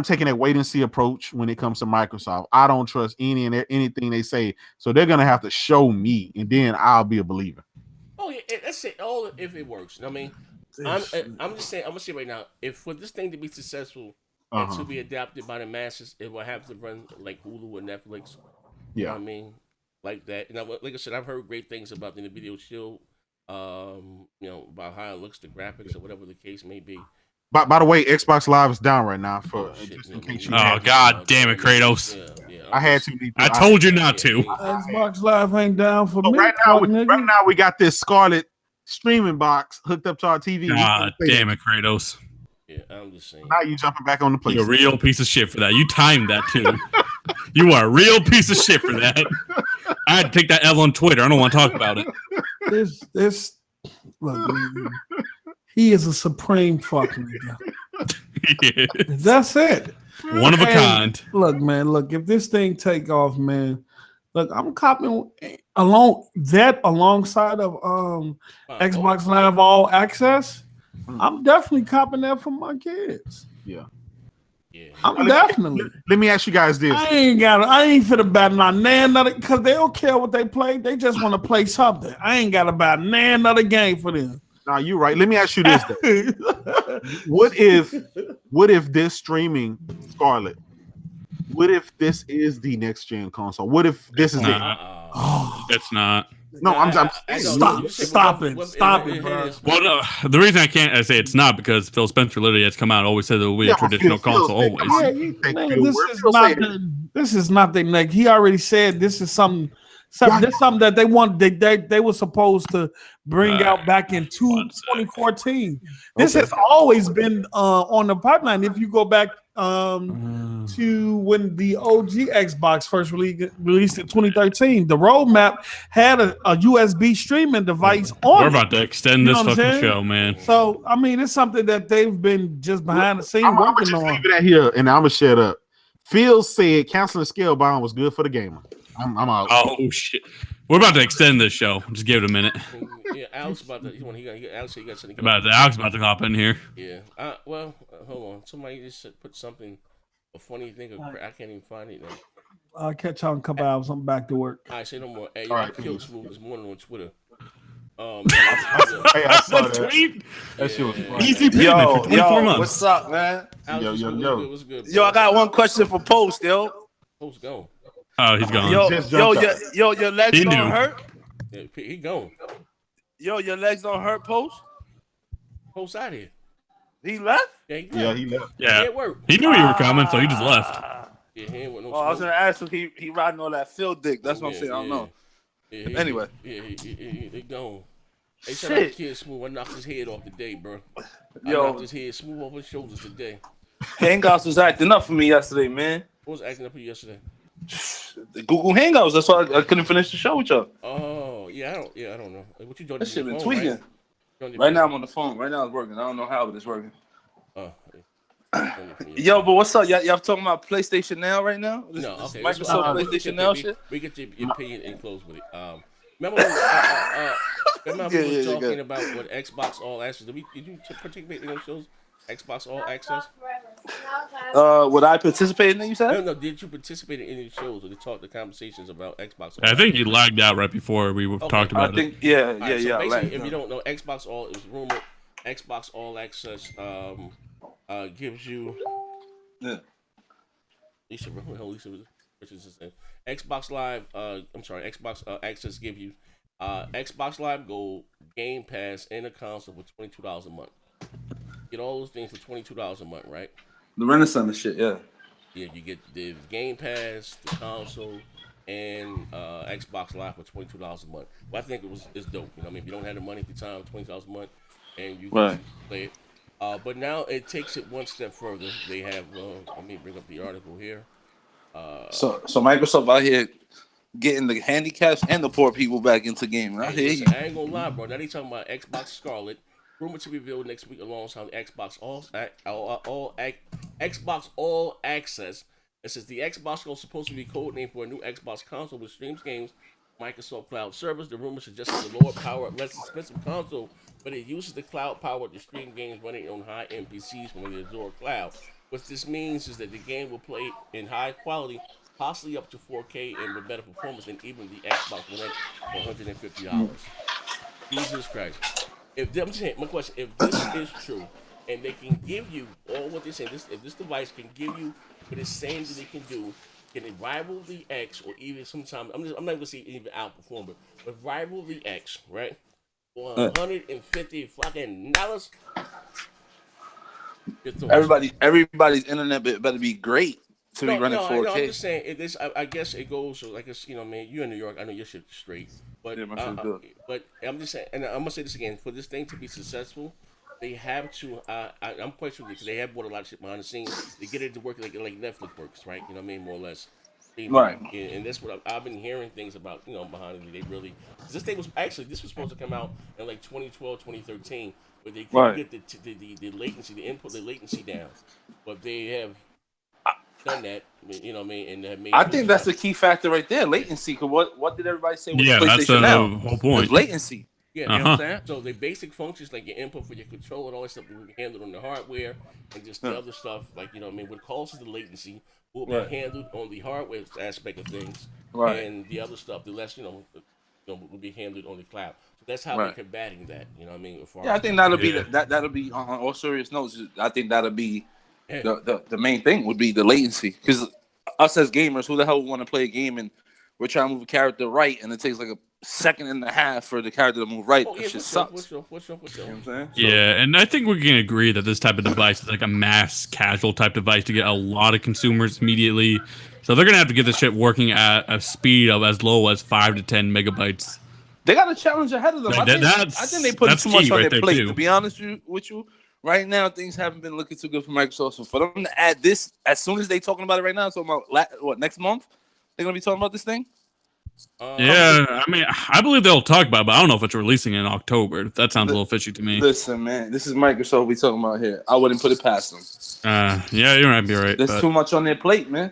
taking a wait and see approach when it comes to Microsoft. I don't trust anything they say, so they're gonna have to show me, and then I'll be a believer. Oh yeah, that's it. All if it works. I mean, I'm just saying. I'm gonna say right now, if for this thing to be successful and to be adapted by the masses, it will have to run like Hulu or Netflix. You know what I mean? Like that. And like I said, I've heard great things about the NVIDIA Shield About how it looks, the graphics, or whatever the case may be. By the way, Xbox Live is down right now for Oh shit! just Yeah, in me case neither. you had. Oh God damn it, Kratos! Yeah. I had to. I told you not to. Xbox Live ain't down for So me. right now, fuck nigga. right now we got this Scarlett streaming box hooked up to our TV. God damn it, Kratos! Yeah, I'm just saying. Now you jumping back on the You're a PlayStation. real piece of shit for that. You timed that too. You are a real piece of shit for that. I had to take that L on Twitter. I don't want to talk about it. This look, man, he is a supreme fuck nigga. That's it. One of a kind. Look, man, look, if this thing take off, man, look, I'm copying alongside of Xbox Live All Access. I'm definitely copying that for my kids. Yeah. I'm definitely. Let me ask you guys this. I ain't finna buy another because they don't care what they play. They just want to play something. I ain't gotta buy another game for them. Nah, you're right. Let me ask you this though. What if this streaming Scarlett? What if this is the next gen console? What if this is it? It's not. No, I'm Stop it, bro. Well, the reason I say it's not because Phil Spencer literally has come out and always said it will be a traditional console always. This is not the next. He already said this is something. This is something that they want. They were supposed to bring out back in 2014. This has always been on the pipeline. If you go back to when the OG Xbox first released in 2013, the roadmap had a USB streaming device on. We're about to extend this fucking show, man. So I mean, it's something that they've been just behind the scenes working on. Leave it at here, and I'm gonna shut up. Phil said canceling Scalebound was good for the gamer. I'm out. Oh shit! We're about to extend this show. Just give it a minute. Yeah, Alex about to. Alex, you got something. Alex about to hop in here. Yeah. Well, hold on. Somebody just put something, a funny thing. I can't even find it now. I'll catch y'all in a couple hours. I'm back to work. I say no more. Hey, All right, killed Smooth this morning on Twitter. I saw that. Tweet. That shit was funny. Easy payment for 24 months. What's up, man? Alex, what's good? Yo, I got one question for Post, yo. Post gone. Oh, he's gone. Your legs He don't knew. hurt? Yeah, he gone. Yo, your legs don't hurt, Post? Post out here. He left? Yeah, he left. Yeah, he left. Yeah, He at work. he knew you were coming, so he just left. Yeah, he ain't with no Oh, I was smoke. gonna ask if he riding all that field dick. That's what I'm saying. I don't know. Yeah, Anyway. Yeah, he gone. Hey, shout Shit. out to Kid Smooth. I knocked his head off today, bro. I Yo. knocked his head smooth off his shoulders today. Hangouts was acting up for me yesterday, man. What was acting up for you yesterday? The Google Hangouts. That's why I couldn't finish the show with y'all. Oh, yeah, I don't know. What you doing? That shit been phone, tweaking. Right? Right now I'm on the phone. Right now it's working. I don't know how, but it's working. Oh, Yo, but what's up? Y'all talking about PlayStation Now right now? This okay. Microsoft PlayStation Now shit? We get your opinion and close with it. Remember when we were talking about what Xbox All Access? Did you participate in those shows? Xbox All Access? Would I participate in it, you said? No. Did you participate in any shows or the conversations about Xbox All I think you lagged out right before we talked about it. Yeah. Basically, if you don't know, Xbox All, it was rumored, Xbox All Access gives you. Yeah. Lisa Richardson said Xbox Live. Xbox Access give you Xbox Live Gold, Game Pass, and a console for $22 a month. Get all those things for $22 a month, right? The Renaissance shit, yeah. Yeah, you get the Game Pass, the console, and Xbox Live for $22 a month. Well, I think it's dope. You know, if you don't have the money at the time, $20 a month, and you can play it. But now it takes it one step further. They have. Let me bring up the article here. So Microsoft out here getting the handicaps and the poor people back into gaming. I hear you. I ain't gonna lie, bro. Now they talking about Xbox Scarlett, rumored to be revealed next week alongside Xbox Xbox All Access. It says the Xbox is supposed to be codenamed for a new Xbox console which streams games, Microsoft Cloud Service. The rumor suggests the lower power, less expensive console, but it uses the cloud power to stream games running on high-end PCs from the Azure cloud. What this means is that the game will play in high quality, possibly up to 4K and with better performance than even the Xbox One X for $150. Jesus Christ. My question, if this is true, and they can give you all what they're saying, if this device can give you what it's saying that it can do, can it rival the X or even sometimes, I'm not going to say even outperform it, but rival the X, right? $150 fucking dollars. Everybody's internet better be great to be running No, 4K. I'm just saying. I guess it goes. So, like, it's, man, you're in New York. I know your shit's straight, but Yeah, my shit's good. but I'm just saying, and I'm gonna say this again. For this thing to be successful, they have to. I'm quite sure because they have bought a lot of shit behind the scenes. They get it to work like Netflix works, right? You know what I mean, more or less. Right. And that's what I've been hearing things about. Behind it, they really. This thing was this was supposed to come out in like 2012, 2013, but they couldn't get the latency, the latency down. But they have done that, you know what I mean, and have made. I think that's the key factor right there, latency. Cause what did everybody say with Yeah, that's PlayStation the now? whole point. It's latency. Yeah, You know what I'm saying? so the basic functions like your input for your controller and all that stuff will be handled on the hardware, and just the other stuff like what causes the latency will be handled on the hardware aspect of things, and the other stuff, the less will be handled on the cloud. So that's how we're combating that. You know what I mean? I think that'll be that'll be on all serious notes. I think that'll be the main thing would be the latency, because us as gamers, who the hell want to play a game and we're trying to move a character right, and it takes like a second and a half for the character to move right. It just sucks. You know what I'm saying? Yeah, and I think we can agree that this type of device is like a mass casual type device to get a lot of consumers immediately. So they're gonna have to get this shit working at a speed of as low as 5 to 10 megabytes. They got a challenge ahead of them. I think they put too much on their plate. To be honest with you, right now things haven't been looking too good for Microsoft. So for them to add this as soon as they talking about it right now, talking about what next month they're gonna be talking about this thing. Yeah, I mean, I believe they'll talk about it, but I don't know if it's releasing in October. That sounds a little fishy to me. Listen, man, this is Microsoft we talking about here. I wouldn't put it past them. Yeah, you might be right. There's too much on their plate, man.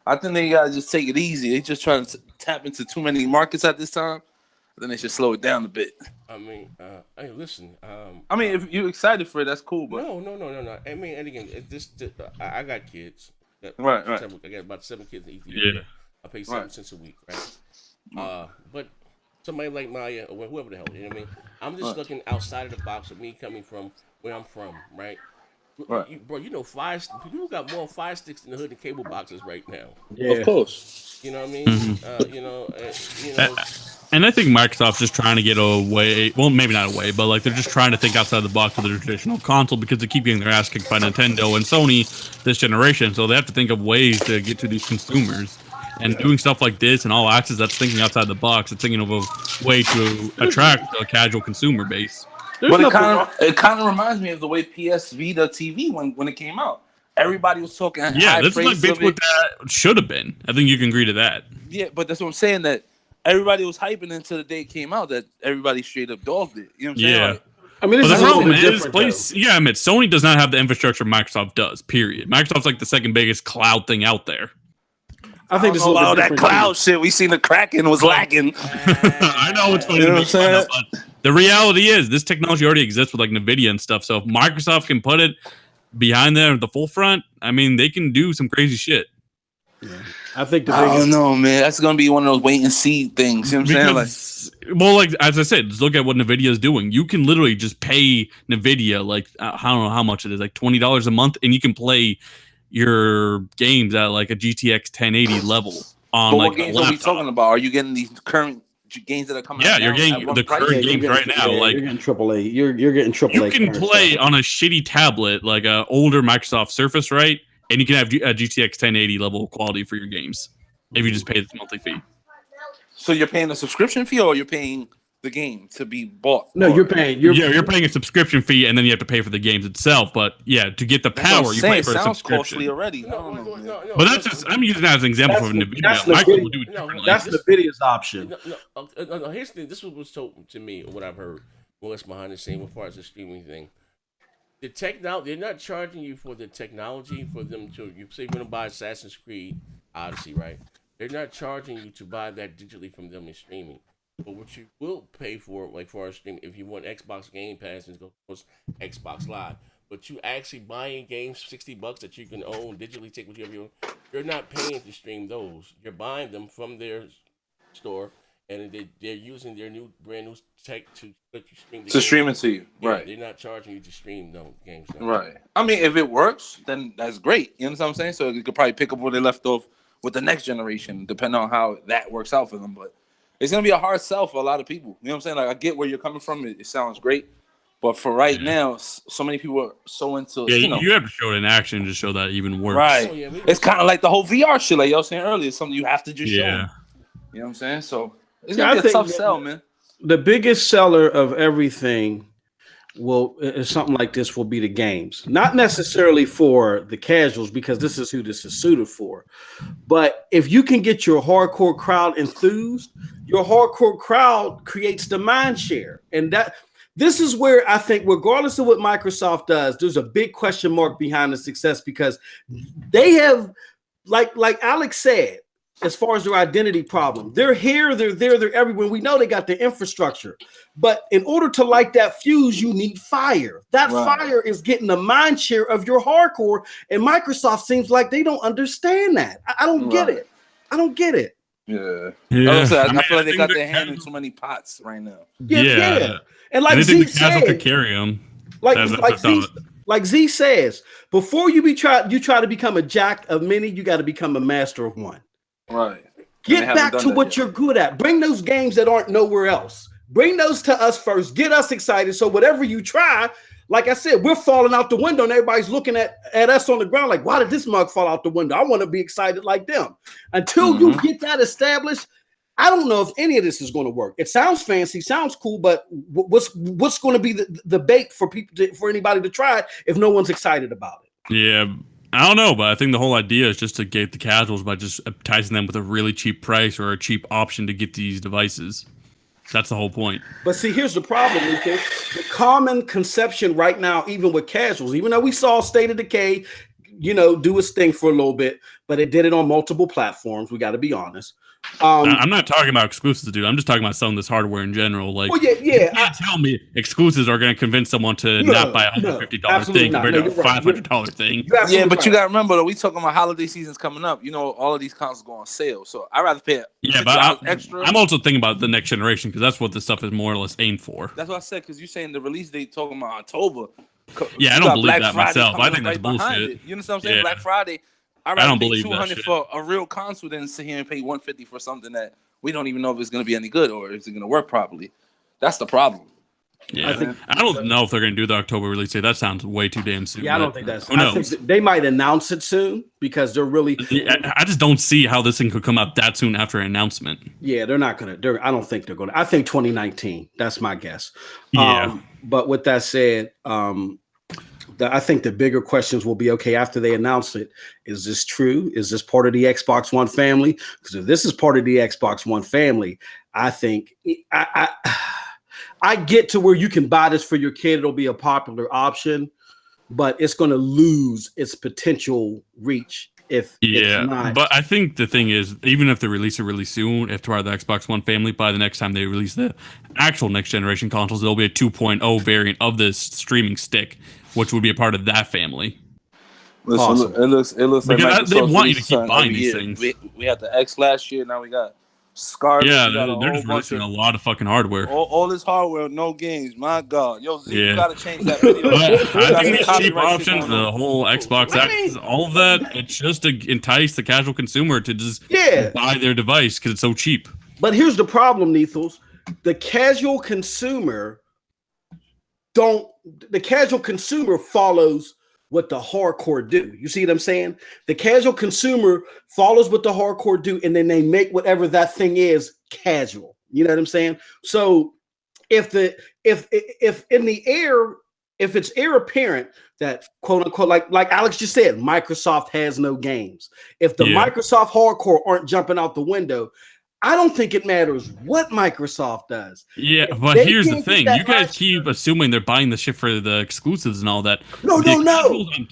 I think they gotta just take it easy. They just trying to tap into too many markets at this time. Then they should slow it down a bit. I mean, hey, listen. I mean, if you're excited for it, that's cool. But no. I mean, and again, I got kids. Right. I got about 7 kids in Ethiopia. Yeah. I pay 7 cents a week, right? But somebody like Maya or whoever the hell, you know what I mean? I'm just looking outside of the box of me coming from where I'm from, right? Bro, people got more Fire Sticks in the hood than cable boxes right now. Yeah. Of course. You know what I mean? And I think Microsoft's just trying to get away. Well, maybe not away, but like they're just trying to think outside the box of the traditional console because they keep getting their ass kicked by Nintendo and Sony this generation. So they have to think of ways to get to these consumers. And doing stuff like this and all access, that's thinking outside the box. It's thinking of a way to attract a casual consumer base. But it kind of reminds me of the way PS Vita TV when it came out. Everybody was talking. Yeah, this is like basically what that should have been. I think you can agree to that. Yeah, but that's what I'm saying. That everybody was hyping until the day it came out. That everybody straight up dogged it. You know what I'm saying? Yeah. Like, I mean, this is a little bit different. I admit Sony does not have the infrastructure Microsoft does. Period. Microsoft's like the second biggest cloud thing out there. I think this is a little bit that cloud shit. We seen the Kraken was lacking. I know it's funny, but the reality is this technology already exists with like Nvidia and stuff. So if Microsoft can put it behind them at the full front, I mean, they can do some crazy shit. Yeah. I think I don't know, man. That's gonna be one of those wait and see things. You know what I'm saying? Well, like as I said, just look at what Nvidia is doing. You can literally just pay Nvidia like I don't know how much it is, like $20 a month, and you can play your games at like a GTX 1080 level on but like what games are we talking about? Are you getting these current games that are coming out? Yeah, you're getting the current games right now. Like you're getting AAA. You're getting AAA. You can play on a shitty tablet, like a older Microsoft Surface, right? And you can have a GTX 1080 level quality for your games if you just pay this monthly fee. So you're paying a subscription fee, or you're paying the game to be bought? No, you're paying. You're paying a subscription fee, and then you have to pay for the games itself. But yeah, to get the power, you pay for a subscription. Costly already. No, but that's just I'm using that as an example for Nvidia. That's Nvidia's option. No, here's the thing. This was told to me, or what I've heard. Well, it's behind the scene as far as the streaming thing. They're not charging you for the technology for them to. You say you're going to buy Assassin's Creed Odyssey, right? They're not charging you to buy that digitally from them in streaming. But what you will pay for, like for our stream, if you want Xbox Game Pass and go Xbox Live, but you actually buying games $60 that you can own digitally, take with you. You're not paying to stream those. You're buying them from their store, and they're using their brand new tech to let you stream. Stream it to you, right? They're not charging you to stream no games, no. Right? I mean, if it works, then that's great. You know what I'm saying? So you could probably pick up where they left off with the next generation, depending on how that works out for them. But it's gonna be a hard sell for a lot of people. You know what I'm saying? Like I get where you're coming from. It sounds great, but for right now, so many people are so into. Yeah, you know, you have to show it in action to show that it even works. right? Oh, yeah, It's kind of like the whole VR shit, like y'all saying earlier. It's something you have to just show. Yeah. 'em. You know what I'm saying? So it's Yeah, gonna I be a think tough that- sell, man. The biggest seller of everything is something like this will be the games, not necessarily for the casuals because this is who this is suited for. But if you can get your hardcore crowd enthused, your hardcore crowd creates the mind share, and this is where I think, regardless of what Microsoft does, there's a big question mark behind the success because they have, like Alex said, as far as their identity problem, they're here, they're there, they're everywhere. We know they got the infrastructure, but in order to light that fuse, you need fire. That fire is getting the mind share of your hardcore, and Microsoft seems like they don't understand that. I don't get it. I don't get it. Yeah. Yeah. I feel like they think got the their hand in casual- too many pots right now. Yeah. And like I Z think the casual said, could carry them. like Z says, before you try to become a jack of many, you got to become a master of one. Right. Get back to what you're good at. Bring those games that aren't nowhere else. Bring those to us first. Get us excited. So whatever you try, like I said, we're falling out the window and everybody's looking at us on the ground like, why did this mug fall out the window? I want to be excited like them. Until you get that established, I don't know if any of this is going to work. It sounds fancy, sounds cool, but what's going to be the bait for people for anybody to try it if no one's excited about it? Yeah. I don't know, but I think the whole idea is just to get the casuals by just enticing them with a really cheap price or a cheap option to get these devices. That's the whole point. But see, here's the problem, Lucas. The common conception right now, even with casuals, even though we saw State of Decay, do its thing for a little bit, but it did it on multiple platforms. We got to be honest. I'm not talking about exclusives, dude. I'm just talking about selling this hardware in general. Like, you can't tell me exclusives are going to convince someone to not buy a $150 thing compared to a $500 thing. Yeah, but you got to remember, though, we talking about holiday seasons coming up. All of these consoles go on sale, so I'd rather pay extra. I'm also thinking about the next generation because that's what this stuff is more or less aimed for. That's what I said, because you're saying the release date talking about October. Yeah, I don't believe that myself. I think that's bullshit. You understand what I'm saying? Yeah. Black Friday. I don't believe $200 that shit. for a real console than sit here and pay $150 for something that we don't even know if it's going to be any good or is it going to work properly. That's the problem. Yeah, I don't know if they're going to do the October release date. That sounds way too damn soon. Yeah, I don't think that's. Who knows? I think they might announce it soon because they're really. I just don't see how this thing could come out that soon after an announcement. Yeah, they're not going to. I don't think they're going to. I think 2019. That's my guess. Yeah. But with that said, I think the bigger questions will be, okay, after they announce it, is this true? Is this part of the Xbox One family? Because if this is part of the Xbox One family, I think I get to where you can buy this for your kid. It'll be a popular option, but it's going to lose its potential reach if it's not. But I think the thing is, even if they release it really soon, if part of the Xbox One family, by the next time they release the actual next generation consoles, there'll be a 2.0 variant of this streaming stick, which would be a part of that family. Listen, Awesome. it looks like Because they want you to releases keep something buying every these year. things. We had the X last year. Now we got Scartlett. Yeah, we got they're just releasing a lot of fucking hardware. all this hardware, no games. My God, yo, Z, you Yeah. gotta change that video. But I think these Copyright cheap shit options, going the on. whole Xbox X, all of that, it's just to entice the casual consumer to just buy their device because it's so cheap. But here's the problem, Nethos. The casual consumer follows what the hardcore do. You see what I'm saying? The casual consumer follows what the hardcore do, and then they make whatever that thing is casual. You know what I'm saying? So if it's air apparent that quote unquote, like Alex just said, Microsoft has no games. If the Microsoft hardcore aren't jumping out the window, I don't think it matters what Microsoft does. Yeah, but here's the thing. You guys keep assuming they're buying the shit for the exclusives and all that. No.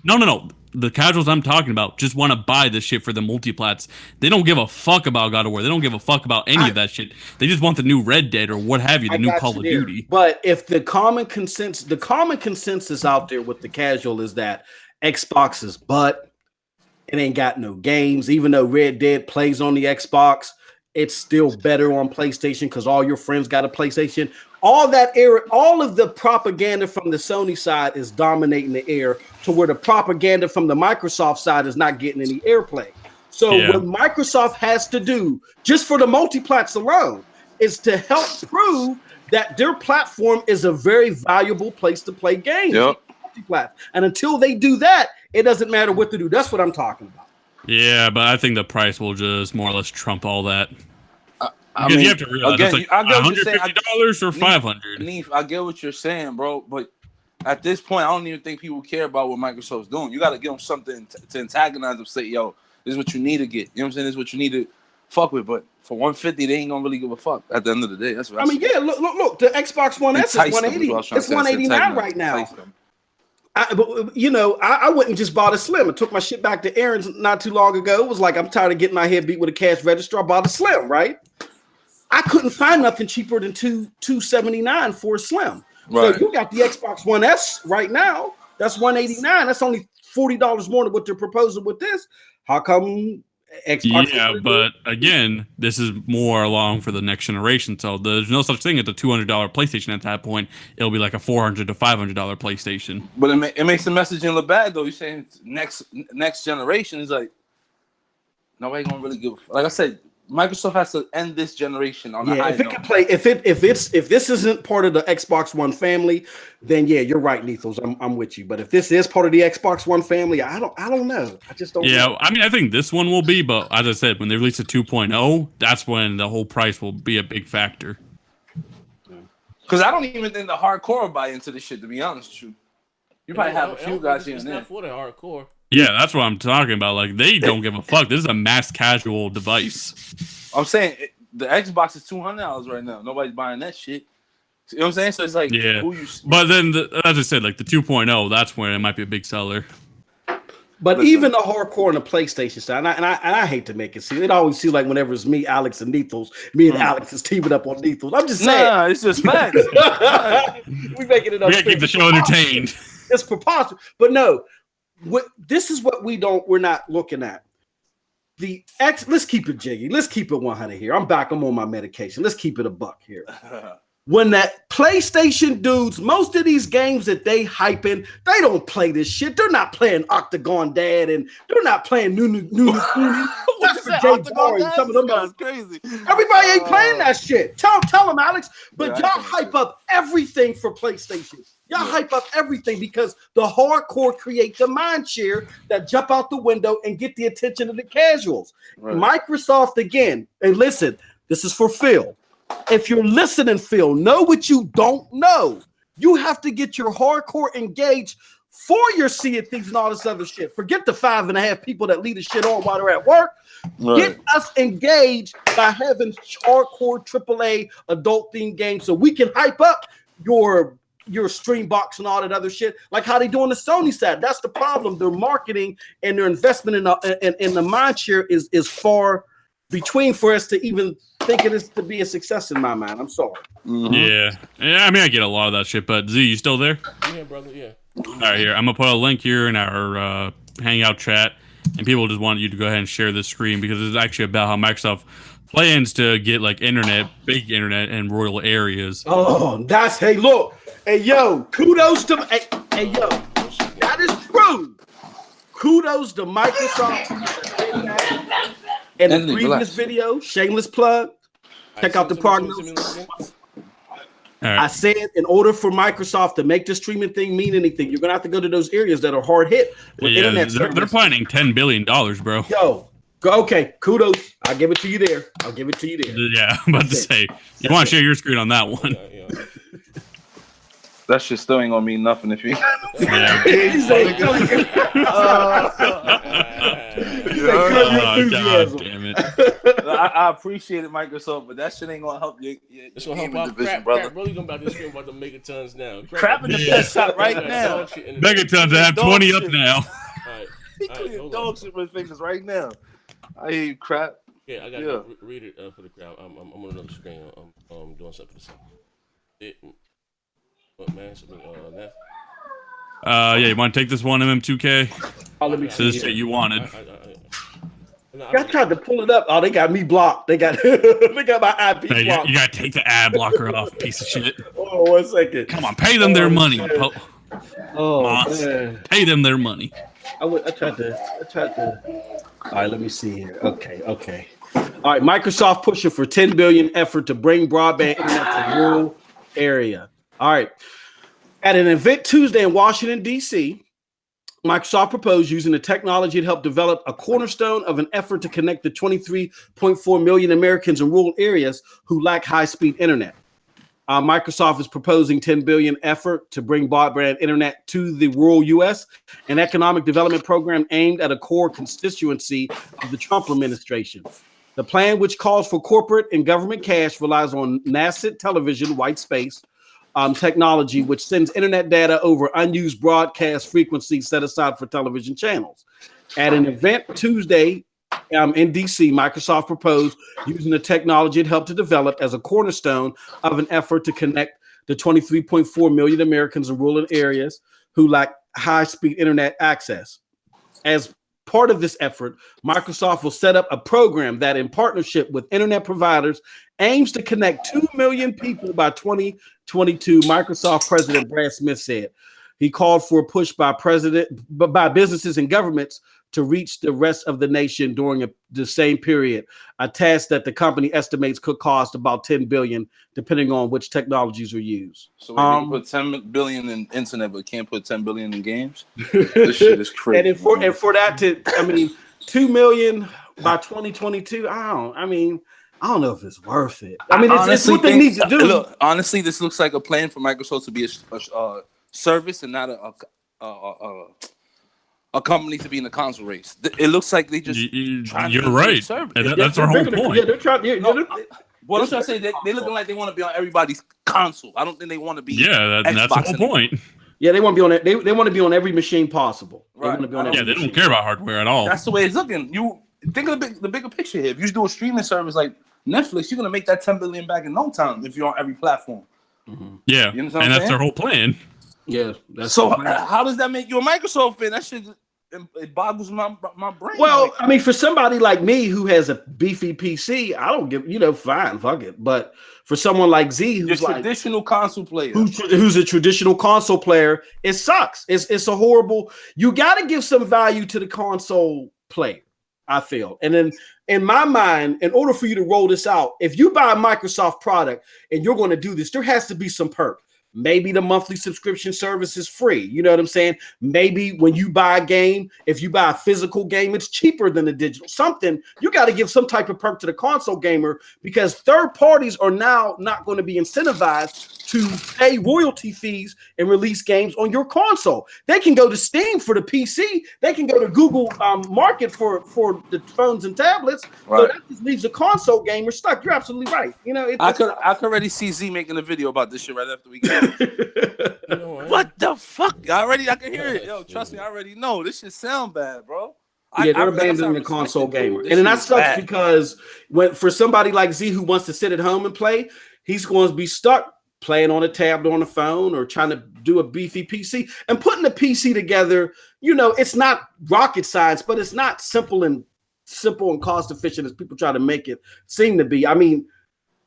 No. The casuals I'm talking about just want to buy the shit for the multiplats. They don't give a fuck about God of War. They don't give a fuck about any of that shit. They just want the new Red Dead or what have you, the new Call of Duty. But if the common consensus out there with the casual is that Xbox is butt, it ain't got no games, even though Red Dead plays on the Xbox, it's still better on PlayStation because all your friends got a PlayStation. All of the propaganda from the Sony side is dominating the air to where the propaganda from the Microsoft side is not getting any airplay. So what Microsoft has to do, just for the multiplats alone, is to help prove that their platform is a very valuable place to play games. Yep. And until they do that, it doesn't matter what to do. That's what I'm talking about. Yeah, but I think the price will just more or less trump all that. I Because mean, you have to realize again, that's like I get what you're saying. $150 or $500. Neef, I get what you're saying, bro. But at this point, I don't even think people care about what Microsoft's doing. You got to give them something to antagonize them. Say, yo, this is what you need to get. You know what I'm saying? This is what you need to fuck with. But for $150, they ain't gonna really give a fuck. At the end of the day, that's what I mean. Yeah, look. The Xbox One S is 180. It's 189 right now. I went and just bought a Slim. I took my shit back to Aaron's not too long ago. It was like, I'm tired of getting my head beat with a cash register. I bought a Slim, right? I couldn't find nothing cheaper than $279 for a Slim. Right. So you got the Xbox One S right now. That's $189. That's only $40 more than what they're proposing with this. How come Xbox? Yeah, but again, this is more along for the next generation. So there's no such thing as a $200 PlayStation at that point. It'll be like a $400 to $500 PlayStation. But it makes the messaging look bad, though. You're saying next generation is like nobody gonna really give. Like I said, Microsoft has to end this generation on a high note. If this isn't part of the Xbox One family, then yeah, you're right, Nethos. I'm with you. But if this is part of the Xbox One family, I don't know. I just don't. Yeah, know. I mean, I think this one will be, but as I said, when they release a 2.0, that's when the whole price will be a big factor. Because I don't even think the hardcore will buy into this shit. To be honest with you, you probably have a few guys here and there. It's not for the hardcore. Yeah, that's what I'm talking about. Like, they don't give a fuck. This is a mass casual device. I'm saying the Xbox is $200 right now. Nobody's buying that shit. You know what I'm saying? So it's like, yeah. But then, as I said, like the 2.0, that's when it might be a big seller. But even the hardcore on the PlayStation side, and I hate to make it seem, it always seems like whenever it's me, Alex, and Nethos, me and Alex is teaming up on Nethos. I'm just saying. Nah, it's just facts. We making it up. We gotta keep the show entertained. It's preposterous. But no, this is what we're not looking at. Let's keep it jiggy. Let's keep it 100 here. I'm on my medication. Let's keep it a buck here. When that PlayStation dudes, most of these games that they hyping, they don't play this shit. They're not playing Octagon Dad, and they're not playing Nunu. That's for Jay Barr and some of them guys. Crazy. Everybody ain't playing that shit. Tell them, Alex. But y'all hype up everything for PlayStation. Y'all hype up everything because the hardcore create the mind share that jump out the window and get the attention of the casuals. Right. Microsoft again, and listen, this is for Phil. If you're listening, Phil, know what you don't know. You have to get your hardcore engaged for your Sea of Thieves and all this other shit. Forget the 5.5 people that lead the shit on while they're at work. Right. Get us engaged by having hardcore AAA adult themed games so we can hype up your stream box and all that other shit, like how they do on the Sony side. That's the problem. Their marketing and their investment in the mind share is far between for us to even think it is to be a success in my mind. I'm sorry. Mm-hmm. Yeah. I mean, I get a lot of that shit, but Z, you still there? Yeah, brother. Yeah. All right, here. I'm gonna put a link here in our Hangout chat, and people just want you to go ahead and share this screen because it's actually about how Microsoft plans to get like big internet in rural areas. Oh, hey, look. Hey, yo, kudos to hey, yo, that is true. Kudos to Microsoft. And the previous video, shameless plug. Check out the prognosis. Right. I said in order for Microsoft to make the streaming thing mean anything, you're gonna have to go to those areas that are hard hit with internet. They're planning $10 billion, bro. Yo, okay, kudos. I'll give it to you there. Yeah, I'm about to say you want to share your screen on that one. Yeah. That shit still ain't gonna mean nothing if you. Yeah. God damn it! I appreciate it, Microsoft, but that shit ain't gonna help you. It's gonna help out division, brother. Crap, really gonna about this game about the megatons now. Crap in the best shot right now. Megatons have 20 up now. He clearing dog shit with his fingers right now. I hear you, Crap. Yeah, I gotta read it for the crowd. I'm on another screen. I'm doing something. What man? Something yeah, you want to take this one, MM2K? Oh, let me see. This shit you wanted. I tried to pull it up. Oh, they got me blocked. They got my IP blocked. You gotta take the ad blocker off, piece of shit. Oh, 1 second. Come on, pay them their money. Man. Pay them their money. I tried to. All right, let me see here. Okay. All right, Microsoft pushing for 10 billion effort to bring broadband internet to rural area. All right. At an event Tuesday in Washington, D.C., Microsoft proposed using the technology to help develop a cornerstone of an effort to connect the 23.4 million Americans in rural areas who lack high-speed internet. Microsoft is proposing 10 billion effort to bring broadband internet to the rural U.S., an economic development program aimed at a core constituency of the Trump administration. The plan, which calls for corporate and government cash, relies on nascent television white space technology, which sends internet data over unused broadcast frequencies set aside for television channels. At an event Tuesday in DC, Microsoft proposed using the technology it helped to develop as a cornerstone of an effort to connect the 23.4 million Americans in rural areas who lack high-speed internet access. As part of this effort, Microsoft will set up a program that, in partnership with internet providers, aims to connect 2 million people by 2022, Microsoft President Brad Smith said. He called for a push by businesses and governments to reach the rest of the nation during the same period, a task that the company estimates could cost about $10 billion, depending on which technologies are used. So we can put 10 billion in internet, but can't put 10 billion in games? This shit is crazy. And for that to, 2 million by 2022, I don't know if it's worth it. It's what they need to do. Look, honestly, this looks like a plan for Microsoft to be a service and not a company to be in the console race. It looks like they just. You're right. That's our whole point. Yeah, they're trying. What I'm trying to say, they looking like they want to be on everybody's console. I don't think they want to be. Yeah, that's the whole point. Yeah, they want to be on it. They want to be on every machine possible. Right. They want to be on they don't care about hardware at all. That's the way it's looking. You think of the bigger picture here. If you do a streaming service like Netflix, you're gonna make that 10 billion back in no time if you're on every platform. Mm-hmm. Yeah, and that's their whole plan. Yeah. So how does that make you a Microsoft fan? That shit, it boggles my brain. Well, for somebody like me who has a beefy PC, I don't give, fine, fuck it. But for someone like Z, who's a traditional console player, who's a traditional console player, it sucks. It's a horrible. You got to give some value to the console player, I feel. And then in my mind, in order for you to roll this out, if you buy a Microsoft product and you're going to do this, there has to be some perk. Maybe the monthly subscription service is free. You know what I'm saying? Maybe when you buy a game, if you buy a physical game, it's cheaper than the digital. Something, you got to give some type of perk to the console gamer, because third parties are now not going to be incentivized to pay royalty fees and release games on your console. They can go to Steam for the PC. They can go to Google Market for the phones and tablets. Right. So that just leaves the console gamer stuck. You're absolutely right. I could already see Z making a video about this shit right after we get it. What the fuck? I can hear it. Yo, trust me, I already know. This shit sound bad, bro. They're abandoning the console gamer. And then that sucks because for somebody like Z who wants to sit at home and play, he's going to be stuck playing on a tablet, on a phone, or trying to do a beefy PC. And putting the PC together, it's not rocket science, but it's not simple and cost efficient as people try to make it seem to be.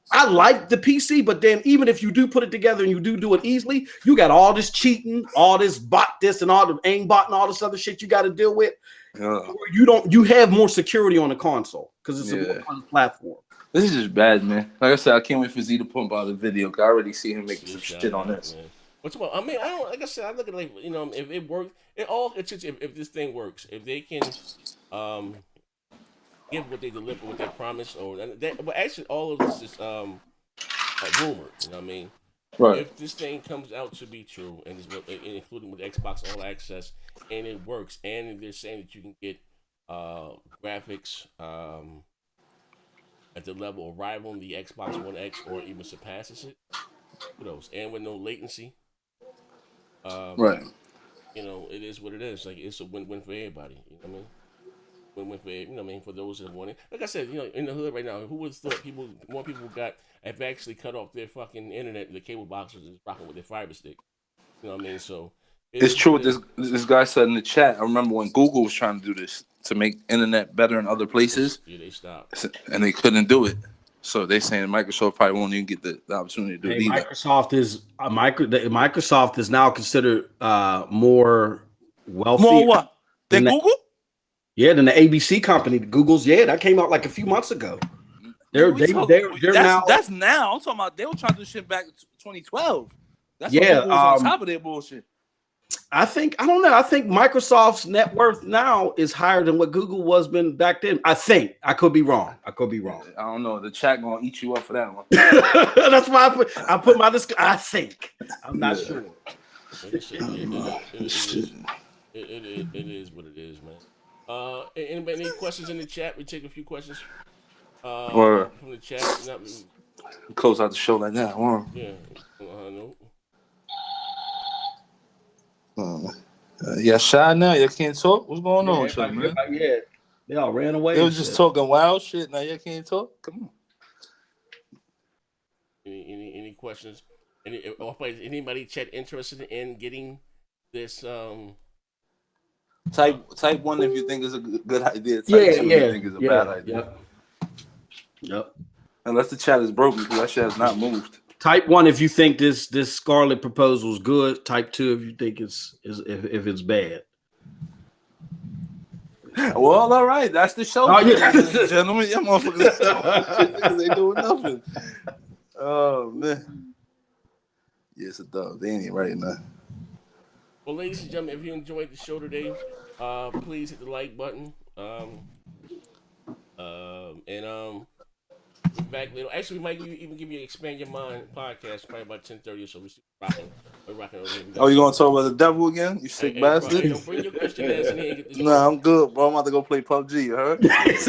I like the PC, but then even if you do put it together and you do it easily, you got all this cheating, all this bot this and all the aimbot and all this other shit you got to deal with. You have more security on the console because it's a more fun platform. This is just bad, man. Like I said, I can't wait for Z to pump out a video. I already see him making some shit on this. Man. What's about? I don't. Like I said, I look at if it works, if this thing works, if they can, give what they deliver, what they promise, but actually all of this is a rumor. You know what I mean? Right. If this thing comes out to be true, and including with Xbox All Access, and it works, and they're saying that you can get graphics at the level of rivaling the Xbox One X or even surpasses it, who knows? And with no latency, right? It is what it is. Like, it's a win-win for everybody. You know what I mean? Win-win for for those that want it. Like I said, in the hood right now, who would have thought more people have actually cut off their fucking internet, the cable boxes is rocking with their fiber stick. You know what I mean? So it's true what this guy said in the chat. I remember when Google was trying to do this to make internet better in other places. Yeah, they stopped. And they couldn't do it. So they saying Microsoft probably won't even get the opportunity to do it either. Microsoft is now considered more wealthy. More what? Than Google? Yeah, than the ABC company. Google's, that came out like a few months ago. They're now. That's now. I'm talking about they were trying to do shit back in 2012. That's when Yeah, Google was on top of their bullshit. I don't know. I think Microsoft's net worth now is higher than what Google was been back then. I think. I could be wrong. I don't know. The chat gonna eat you up for that one. That's why I put my I think. I'm not sure. It is what it is, man. Anybody any questions in the chat? We take a few questions from the chat. Close out the show like that. Yeah. No. Yeah, shy now. You can't talk. What's going on, with you, man? Yeah, they all ran away. They was just talking wild shit. Now you can't talk. Come on. Any questions? Anybody chat interested in getting this? Type 1 if you think it's a good idea. Type 2 if you think it's a bad idea. Yep. Unless the chat is broken, because that shit has not moved. Type 1 if you think this Scarlett proposal is good. Type 2 if you think if it's bad. Well, all right, that's the show, ladies and gentlemen. Y'all motherfuckers they doing nothing. Oh man, yes, it does. They ain't right now. Well, ladies and gentlemen, if you enjoyed the show today, please hit the like button. We're back later. Actually, we might even give you Expand Your Mind podcast probably about 10:30 or so. We're rocking over here. Oh, you gonna talk about the devil again? You sick bastard! Don't bring your Christian ass in here and get this. Nah, I'm good, bro. I'm about to go play PUBG. You heard? This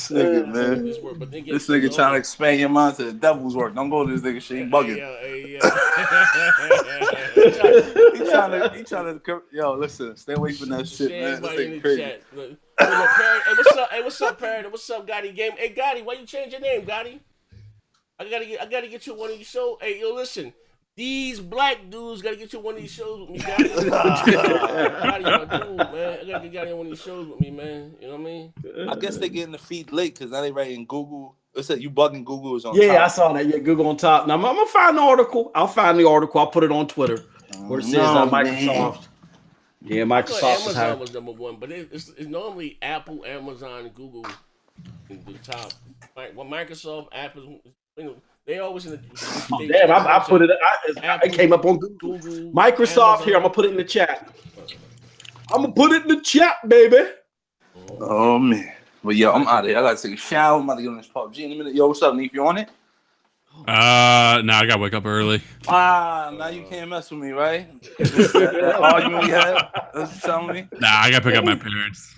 nigga, man. This nigga trying to expand your mind to the devil's work. Don't go to this nigga shit. He bugging. He trying to. Yo, listen. Stay away from that shit, man. This nigga crazy. Hey, what's up, Parrot? What's up, Gotti Game? Hey, Gotti, why you change your name, Gotti? I gotta get you one of these shows. Hey, yo, listen. These black dudes gotta get you one of these shows with me, Gotti. Gotti, my dude, man. I gotta get Gotti on one of these shows with me, man. You know what I mean? I guess they getting the feed late because now they writing Google. It said you bugging Google is on top. I saw that. Yeah, Google on top. Now I'm gonna find the article. I'll find the article. I'll put it on Twitter where it says Microsoft. Man. Yeah, Microsoft Amazon was number one, but it's normally Apple, Amazon, and Google in the top. Well, Microsoft, Apple, they always in the. Damn, I put it. It came up on Google. Microsoft. Amazon. Here, I'm gonna put it in the chat. I'm gonna put it in the chat, baby. Oh man, but yo, I'm out of here. I gotta take a shower. I'm about to get on this PUBG in a minute. Yo, what's up, Neef? You on it? Nah, I gotta wake up early. Now you can't mess with me, right? That argument we had. That's what you're telling me. Nah, I gotta pick up my parents.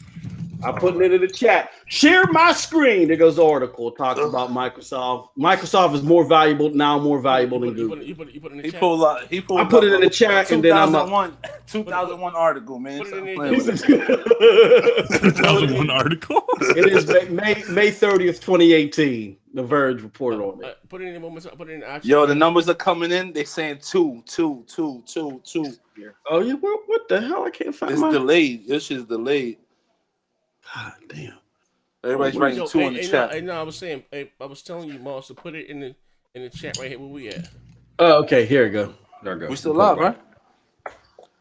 I'm putting it in the chat. Share my screen. There goes the article. It talks about Microsoft. Microsoft is more valuable than Google. You put it in the chat. I put it in the chat, and then I'm up. 2001 article, man. Put it in 2001 article. It is May 30th, 2018. The Verge reported on it. Put it in the moment. Put it in the Yo, the numbers are coming in. They're saying 2. Oh yeah. What the hell? I can't find. It's delayed. This is delayed. God damn. Everybody's writing 2 in the chat. No, I was saying, I was telling you, Moss, to put it in the chat right here. Where we at? Oh, okay. Here we go. There we go. We still live, right?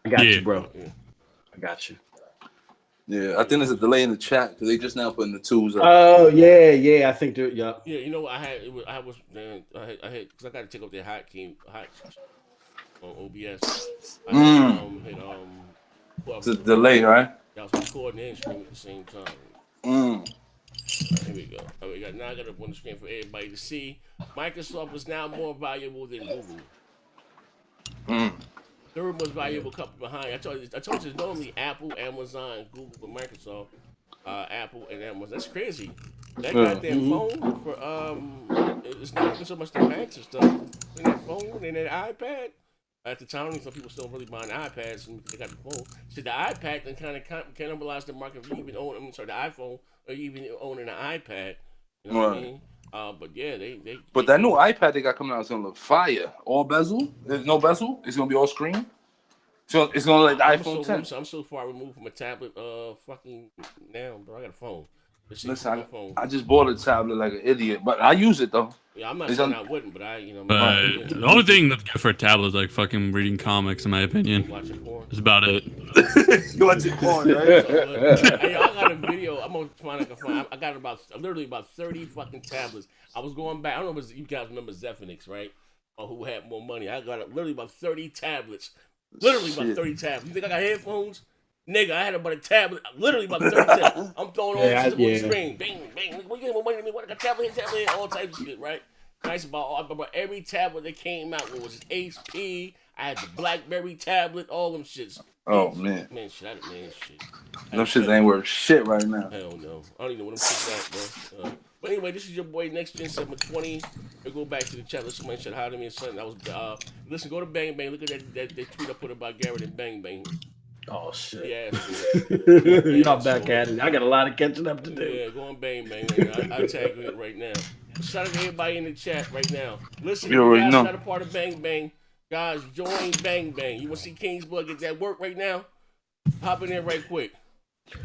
I got you, bro. Yeah. I got you. Yeah, I think there's a delay in the chat because they just now putting the 2s up. Oh yeah. I think they're Yeah, you know what I had? I had because I got to take up their hot on OBS. It's a delay, right? I was recording and streaming at the same time. Here we go. Now I got it up on the screen for everybody to see. Microsoft is now more valuable than Google. Third most valuable company behind. I told you it's normally Apple, Amazon, Google, but Microsoft, Apple, and Amazon. That's crazy. That goddamn phone for it's not even so much the Macs and stuff. And that phone and that iPad. At the time, some people still really buying iPads and they got the phone. So the iPad then kind of cannibalized the market. If you even own, the iPhone or even owning an iPad. You know what I mean? But yeah, they. But that new iPad they got coming out is gonna look fire. All bezel? There's no bezel. It's gonna be all screen. So it's gonna look like the iPhone 10. I'm so far removed from a tablet. Fucking now, bro. I got a phone. Listen, I just bought a tablet like an idiot, but I use it though. Yeah, I'm not saying I wouldn't, but the only thing that's good for a tablet is like fucking reading comics, in my opinion. Watching porn. That's about it. You watching porn, right? Hey, I got a video. I'm gonna find I can find. I got literally about 30 fucking tablets. I was going back. I don't know if you guys remember Zephyrix, right? Or who had more money? I got literally about 30 tablets. Literally about 30 tablets. You think I got headphones? Nigga, I had about a tablet. Literally about 30 tablets. I'm throwing all shit on the screen. Bang, bang. What you get more money than me? What I got tablet here, all types of shit, right? Nice about every tablet that came out. What was it? HP. I had the BlackBerry tablet. All them shits. Oh man, shit. Them shits ain't worth shit right now. Hell no. I don't even know what them shits at, bro. But anyway, this is your boy Next Gen 720. We'll go back to the chat. Let somebody said hi to me and something. That was listen. Go to Bang Bang. Look at that tweet I put about Garrett and Bang Bang. Oh shit! Yeah, y'all back at it. I got a lot of catching up to do. Yeah, go on Bang Bang. Right now. I'll tag it right now. Shout out to everybody in the chat right now. Listen, you guys are not a part of Bang Bang. Guys, join Bang Bang. You want to see Kingsblood get that work right now? Hop in there right quick.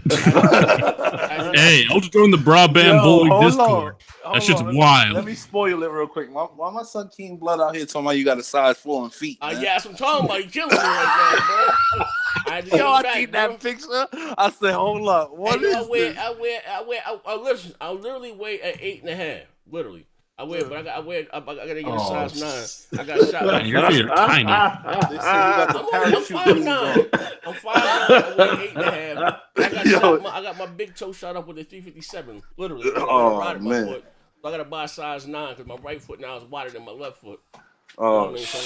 Hey, I'll just join the broadband bully Discord. That shit's wild. Let me spoil it real quick. Why my son King Blood out here talking about you got a size 4 in feet? Yeah, that's what I'm talking about. You killing me right now, bro. I seen that picture. I said, hold up. What is this? Listen, I literally weigh at 8.5. Literally. I gotta get a size 9. I got shot. Man, your feet are tiny. I'm 5'9". I'm 5'9". I weigh 8.5. I got my big toe shot up with a 357. Literally. Oh man. So I gotta buy a size 9 because my right foot now is wider than my left foot. Oh, you know what I mean? So